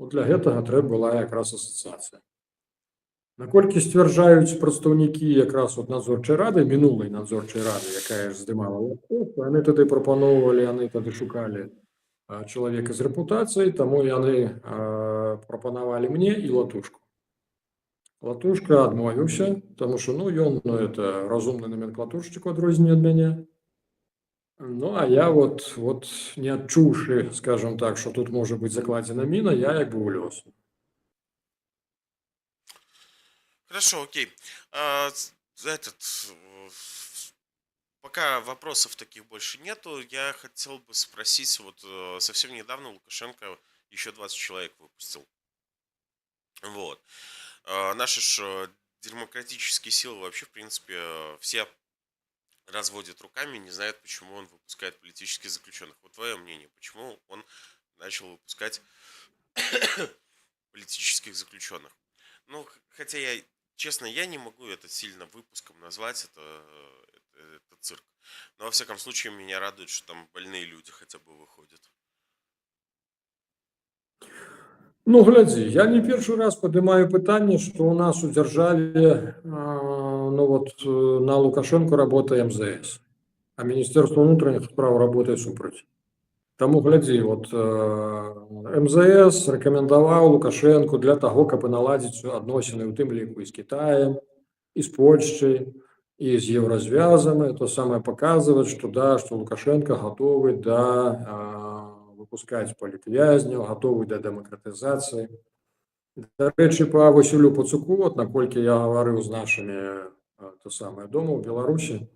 Вот для гэтага трэба была якраз асацыяцыя. Наколькі сцвярджаюць прадстаўнікі якраз от надзорчай рады, мінулай надзорчай рады, якая ж здымала лапку, яны тады прапаноўвалі, яны тады шукалі чалавека з рэпутацыяй, таму яны прапанавалі мне і Латушку. Латушка адмовіўся, таму што ён это разумны наменклатуршчык у адрозненне ад мяне. Ну, а я вот не адчуўшы, скажем так, што тут можа быць закладзена міна, я як бы улёз. Хорошо, окей. Пока вопросов таких больше нету, я хотел бы спросить, вот совсем недавно Лукашенко еще 20 человек выпустил. Вот. Наши ж демократические силы вообще, в принципе, все разводят руками, не знают, почему он выпускает политических заключенных. Вот твое мнение, почему он начал выпускать политических заключенных? Ну, хотя честно, я не могу это сильно выпуском назвать, это цирк. Но, во всяком случае, меня радует, что там больные люди хотя бы выходят. Ну, глядзі, я не першы раз падымаю пытанне, што ў нас у дзяржаве на Лукашенко работае МЗС, а Міністэрства ўнутраных спраў работае супраць. Таму глядзі, МЗС рэкамендаваў Лукашенку для таго, каб наладзіць адносіны ў тым ліку і з Кітаем, і з Польшчай, і з еўразвязам, то самае паказваць, што Лукашенко гатовы выпускаць палітвязняў, гатовы да дэмакратызацыі. Дарэчы, па Васілю Пацуку, наколькі я гаварыў з нашымі дома ў Беларусі,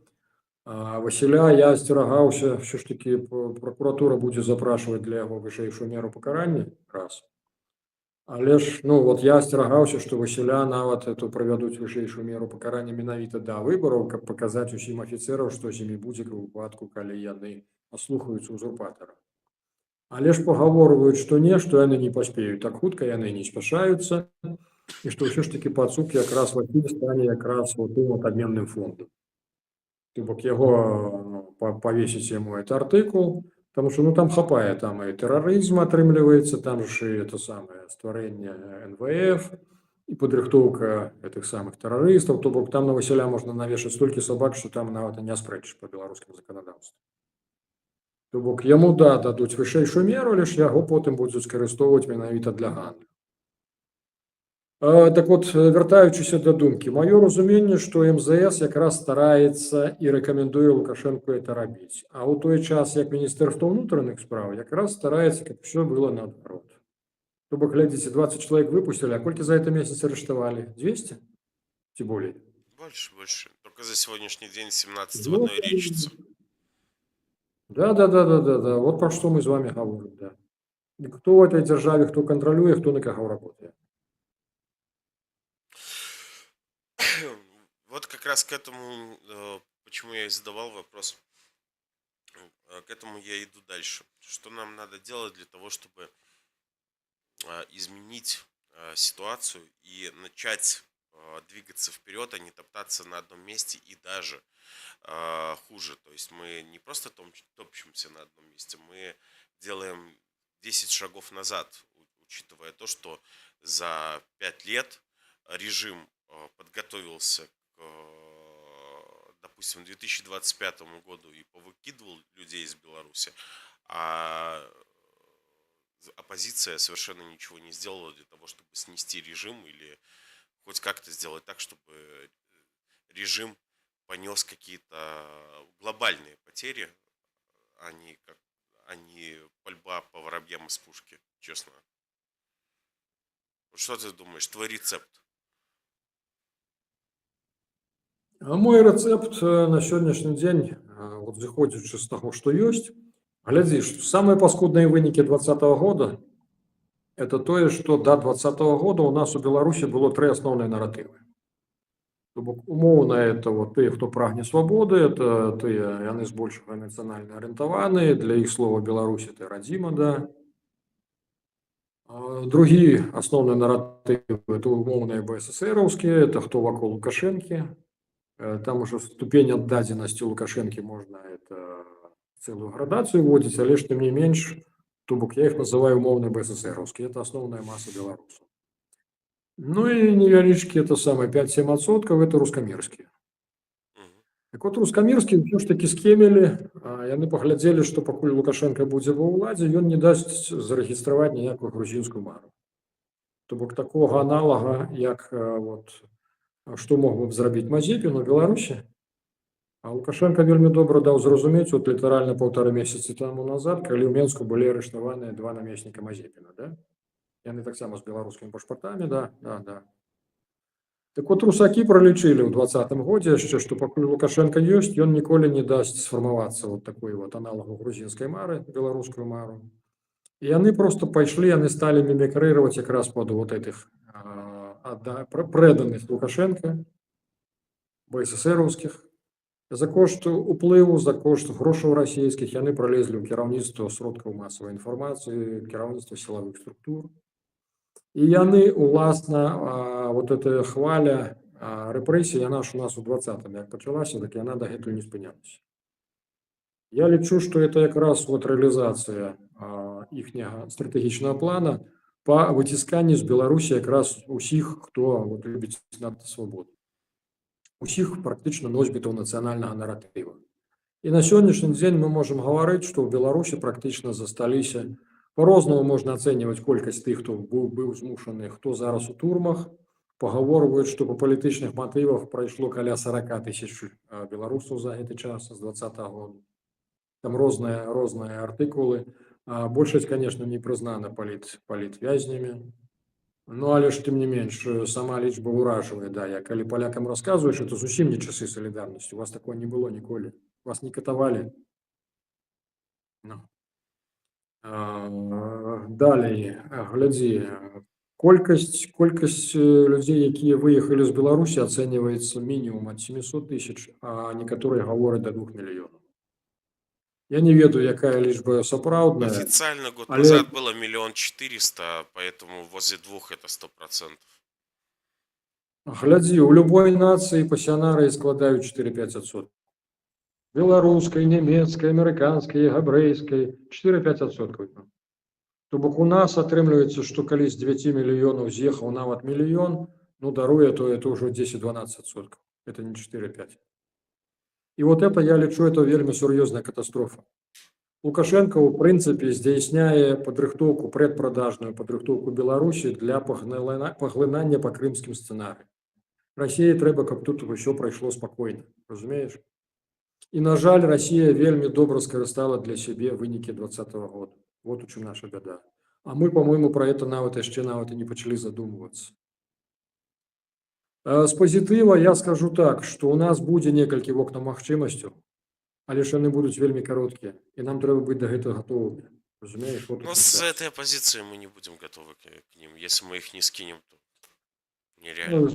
Васіля я асцерагаўся, ўсё ж такі пракуратура будзе запрашваць для яго вышэйшую меру пакарання, раз. Але ж, я асцерагаўся, што Васіля нават правядуць вышэйшую меру пакарання менавіта да выбараў, каб паказаць усім афіцэраў, што з імі будзе ў выпадку, калі яны паслухаюцца ўзурпатара. Але ж пагаворваюць, што яны не паспеюць так хутка, яны не спяшаюцца, і што ўсё ж такі Пацук якраз Васіль стане якраз тым абменным фондам. То бок яго павесіць яму гэты артыкул, таму што там хапае, там і тэрарызм атрымліваецца, там ж і стварэнне НВФ, і падрыхтоўка гэтых самых тэрарыстаў, то бок там на Васіля можна навешаць столькі сабак, што там нават не спрэчыш па беларускім заканадаўстве. То бок яму дадуць вышэйшую меру, але ж яго потым будуць скарыстоўваць менавіта для гандлю. Так от, вяртаючыся да думкі, маё разуменне, што МЗС якраз стараецца і рэкамендуе Лукашенку это рабіць. А ў той час, як Міністэрства ўнутраных спраў, якраз стараецца, каб усё было наадварот. То бок, глядзіце, 20 чалавек выпусцілі, а колькі за это месяц арыштавалі? 200? Ці болей? Больше. Только за сегодняшний день 17 в одной речице. Да. Вот про что мы с вами говорим, да. И кто в этой державе, кто контролирует, кто на кого работает. Вот как раз к этому, почему я и задавал вопрос, к этому я иду дальше. Что нам надо делать для того, чтобы изменить ситуацию и начать двигаться вперед, а не топтаться на одном месте и даже хуже. То есть мы не просто топчемся на одном месте, мы делаем 10 шагов назад, учитывая то, что за 5 лет режим подготовился к, допустим, 2025 году и повыкидывал людей из Беларуси, а оппозиция совершенно ничего не сделала для того, чтобы снести режим или хоть как-то сделать так, чтобы режим понес какие-то глобальные потери, а не пальба по воробьям из пушки, честно. Что ты думаешь, твой рецепт? А мой рецепт на сегодняшний день, вот зыходзячы з таго, што ёсць, глядзі, што самыя паскудныя вынікі 2020 года это тое, што до 2020 года у нас у Беларусі было 3 асноўныя наратывы. То бок умоўна это тыя, хто прагне свабоды, это тыя, яны збольшага нацыянальна арыентаваныя, для іх слова Беларусь это радзіма, да. Другі асноўны наратыў это умоўныя БССРаўскія, это хто вакол Лукашэнкі. там уже ступень отдадзенасці Лукашэнкі можна это целую градацыю вводзіць, але ж тым не менш, то бок я іх называю умоўна БССРаўскія, это асноўная маса беларусаў. Ну і невялічкі это самае 5-7% это рускамірскія. Мгм. Так от рускамірскія ўсё ж такі скемілі, яны паглядзелі, што пакуль Лукашенко будзе ва ўладзе, ён не дасць зарэгістраваць ніякую грузінскую мару. То бок такога аналага, як што мог бы зрабіць Мазепін у Беларусі, а Лукашенко вельмі добра даў зразумець, от літаральна 1,5 месяцы таму назад, калі ў Менску былі арыштаваныя 2 намесніка Мазепіна, да? Яны таксама з беларускімі пашпартамі, да. Так от русакі пралічылі ў 2020 годзе яшчэ, што пакуль Лукашенко ёсць, ён ніколі не дасць сфармавацца вот такой вот аналагу грузінскай мары, беларускую мару. І яны просто пайшлі, яны сталі мімікрировать якраз под вот этих преданых Лукашенко, БССРовских. За кошт уплыву, за кошт грошаў расійскіх яны пролезлі ў кіраўніцтва сродкаў масавай інфармацыі, кіраўніцтва сілавых структур. І яны, уласна, вот эта хваля рэпрэсій, яна ж у нас у 20-м як пачалася, так яна дагэтуль не спынялася. Я лічу, што это якраз вот рэалізацыя іхняга стратэгічнага плана па выцісканні з Беларусі якраз усіх, хто вот любіць надта свабоду. Усіх практычна носьбітаў нацыянальнага наратыва. І на сённяшні дзень мы можам гаварыць, што ў Беларусі практычна засталіся, по-рознаму можна ацэньваць колькасць тых, хто быў змушаны, хто зараз у турмах. Пагаворваюць, што па палітычных матывах прайшло каля 40 000 беларусаў за гэты час з 20-го года. Там розныя артыкулы. Большасць, конечно, не прызнана палітвязнямі. Ну, але ж тым не менш, сама лічба ўражвае, да, я калі палякам расказваеш, это зусім не часы салідарнасці, у вас такого не было ніколі, вас не катавалі. Ну. Далей, глядзі, колькасць людзей, якія выехалі з Беларусі, ацэньваецца мінімум ад 700 000, а некаторыя гавораць до 2 мільёнаў. Я не ведаю, якая лічба сапраўдная. Официально год назад было 1 400 000, поэтому возле 2 это 100%. Глядзі, у любой нацыі пасіянары складаюць 4-5%. Беларускай, нямецкай, амерыканскай, габрэйскай 4-5%. То бок у нас атрымліваецца, што калі з 9 мільёнаў з'ехаў нават мільён, ну даруе, то это ўжо 10-12%. Это не 4-5. И вот это, я лічу, это вельмі сур'ёзная катастрофа. Лукашенко, у прынцыпе, здзяйсняе падрыхтоўку, прадпрадажную падрыхтоўку Беларусі для паглынання па крымскім сцэнарыі. Расіі трэба, каб тут усё прайшло спакойна, разумееш? І, на жаль, Расія вельмі добра скарыстала для сябе вынікі 20-го года. Вот у чым наша бяда. А мы, по-моему, про это яшчэ нават і не пачалі задумвацца. З пазітыва я скажу так, што у нас будзе некалькі вокнаў магчымасцяў, але ж яны будуць вельмі кароткія, і нам трэба быць да гэтага гатовымі. Разумееш? Вот но с этой оппозицией мы не будем готовы к ним. Если мы их не скинем, то нереально.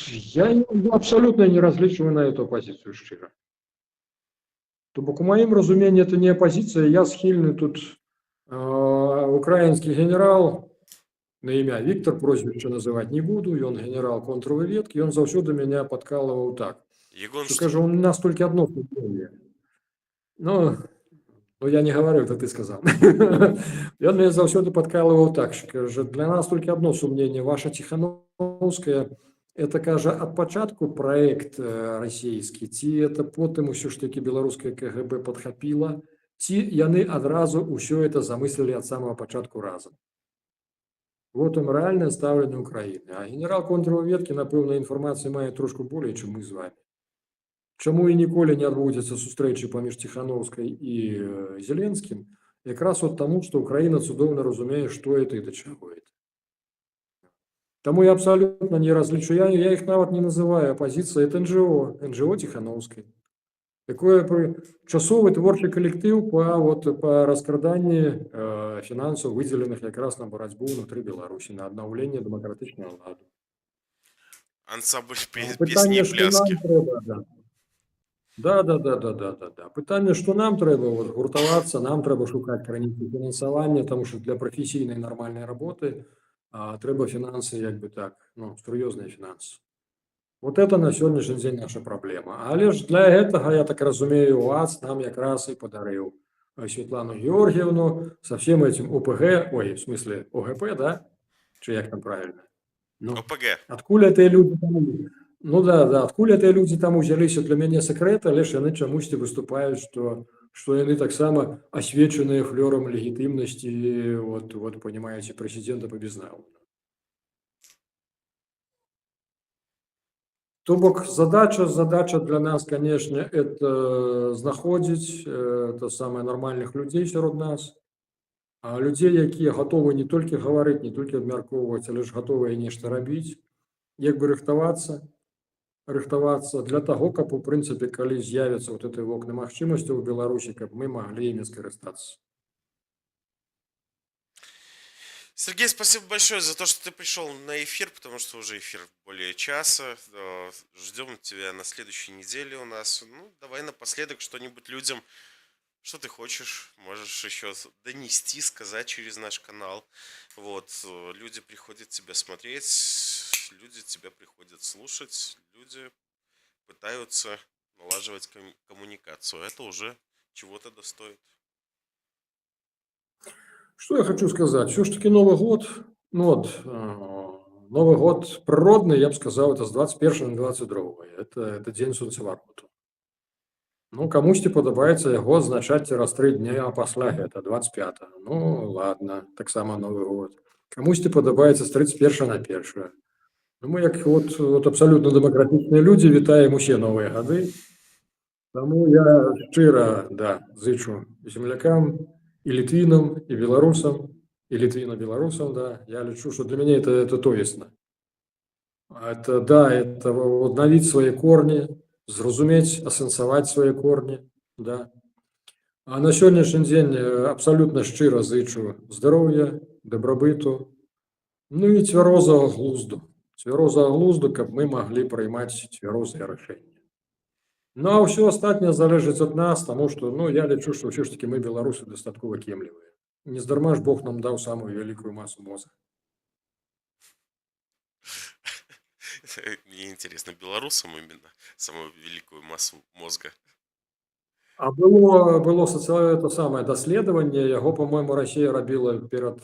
Я абсолютно не различиваю на эту оппозицию, шчыра. То бок, у маім разумении, это не оппозиция, я схильный тут украинский генерал, на імя Віктор, прозвішча называть не буду, ён генерал контрвыведкі, ён заўсёды меня подкалываў так. Кажу, у нас только одно сумнение. Ну, я не говорю, это ты сказал. Он меня заўсёды подкалываў так, кажа, для нас только одно сумнение, ваша Тихановская, это, кажа, от пачатку проект расійскі, ці это потым усё ж таки беларускае КГБ подхапіла, ці яны адразу ўсё это замыслілі ад самого пачатку разам. Вот он реальное ставление Украины. А генерал контрвыведкі, напэўна, інфармацыі мае трошку болей, чым мы з вами. Чаму і ніколі не адбудзецца сустрэчы паміж Тихановскай і Зеленскім? Якраз от таму, што Украіна цудоўна разумее, што это і да чаго это. Таму я абсолютно не разлічу. Я іх нават не называю апозіцыя, это НЖО Тихановскай. Такое часовы творчы калектыў по раскраданні фінансаў, выдзеленых якраз на барацьбу ўнутры Беларусі, на аднаўленне дэмакратычнага ладу. Ансамбль песні і пляскі. Да. Пытанне, што нам трэба гуртавацца, нам трэба шукаць крыніцы фінансавання, таму што для прафесійнай нармальнай работы трэба фінансы, як бы так, сур'ёзныя фінансы. Вот это на сённяшні дзень наша праблема. Але ж для гэтага, я так разумею, УАЦ нам якраз і падарыў Светлану Георгиевну со всем этим ОПГ, ой, в смысле ОГП, да? Чи як там правильно? Ну, ОПГ. откуль это люди там, ну да, да, откуль это люди там узяліся, для мяне сакрэт, але ж яны чамусьці выступаюць, што яны таксама асвечаныя флёрам легітымнасці, вот, понимаете, прэзідэнта па безнаўку. То бок задача для нас, конечно, это знаходзіць то самае нармальных людзей сярод нас, а людзей, якія гатовы не толькі гаварыць, не толькі абмяркоўваць, але ж гатовыя нешта рабіць, як бы рыхтавацца для таго, каб у прынцыпе, калі з'явяцца вот этой вокны магчымасцяў у Беларусі, каб мы маглі імі скарыстацца. Сергей, спасибо большое за то, что ты пришел на эфир, потому что уже эфир более часа. Ждем тебя на следующей неделе у нас. Ну, давай напоследок что-нибудь людям, что ты хочешь, можешь еще донести, сказать через наш канал. Вот, люди приходят тебя смотреть, люди тебя приходят слушать, люди пытаются налаживать коммуникацию. Это уже чего-то достоит. Что я хочу сказать? Все-таки Новый год, ну вот, Новый год природный, я бы сказал, это с 21 на 22. Это день солнцевороту. Ну, камусьці падабаецца яго адзначаць цераз 3 дні, а пасля гэта 25. Ну, ладно, таксама Новы год. Камусьці падабаецца з 31 на 1. Ну, мы як вот абсолютно дэмакратычныя людзі вітаем усе новыя гады. Таму я шчыра, да, зычу землякам і літвінам, і беларусам, і літвіна-беларусам, да. Я лічу, что для мяне это тоесна. Это, да, это обновить свои корни, зразумець, асэнсаваць свае корні, да. А на сённяшні дзень абсалютна шчыра зычу здароўя, дабрабыту, ну і цвярозага глузду, каб мы маглі прыймаць цвярозыя рашэнні. Ну а ўсё астатняе залежыць ад нас, таму што, ну, я лічу, што ўсё ж такі мы, беларусы, дастаткова кемлівыя. Нездарма ж Бог нам даў самую вялікую масу мозга. Мне интересно, белорусам именно самую великую массу мозга. А было это самае даследаванне, яго, по-мойму, Расія рабіла перад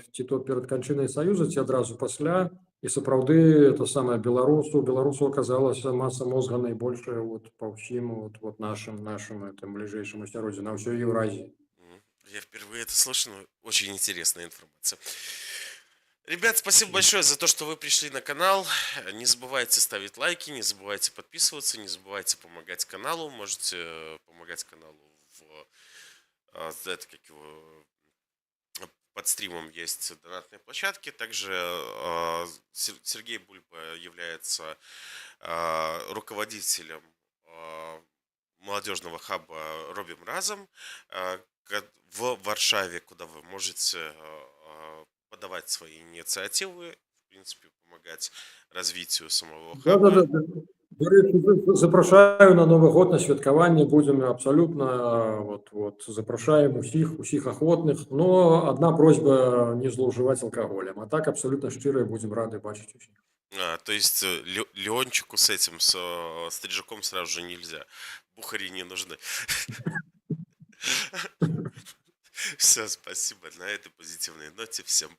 канчынай Саюза ці адразу пасля, і сапраўды это самае беларусу аказалася маса мозга найбольшая вот па ўсім вот нашим этом бліжэйшым асяроддзі, на ўсёй Еўразіі. Я впервые это слышу, но очень интересная информация. Ребят, спасибо большое за то, что вы пришли на канал. Не забывайте ставить лайки, не забывайте подписываться, не забывайте помогать каналу. Можете помогать каналу под стримом есть донатные площадки. Также Сергей Бульба является руководителем молодежного хаба «Робим разом» в Варшаве, куда вы можете подавать свои инициативы, в принципе, помогать развитию самого хаба. Да. Запрашаю на Новый год, на святкаванне, будем абсолютно, вот запрашаем усіх охотных, но одна просьба не злоўжываць алкоголем, а так абсолютно шчыра будем рады бачыць усіх. То есть Леончику с этим, с Стрижаком сразу же нельзя. Бухари не нужны. Все, спасибо. На этой позитивной ноте всем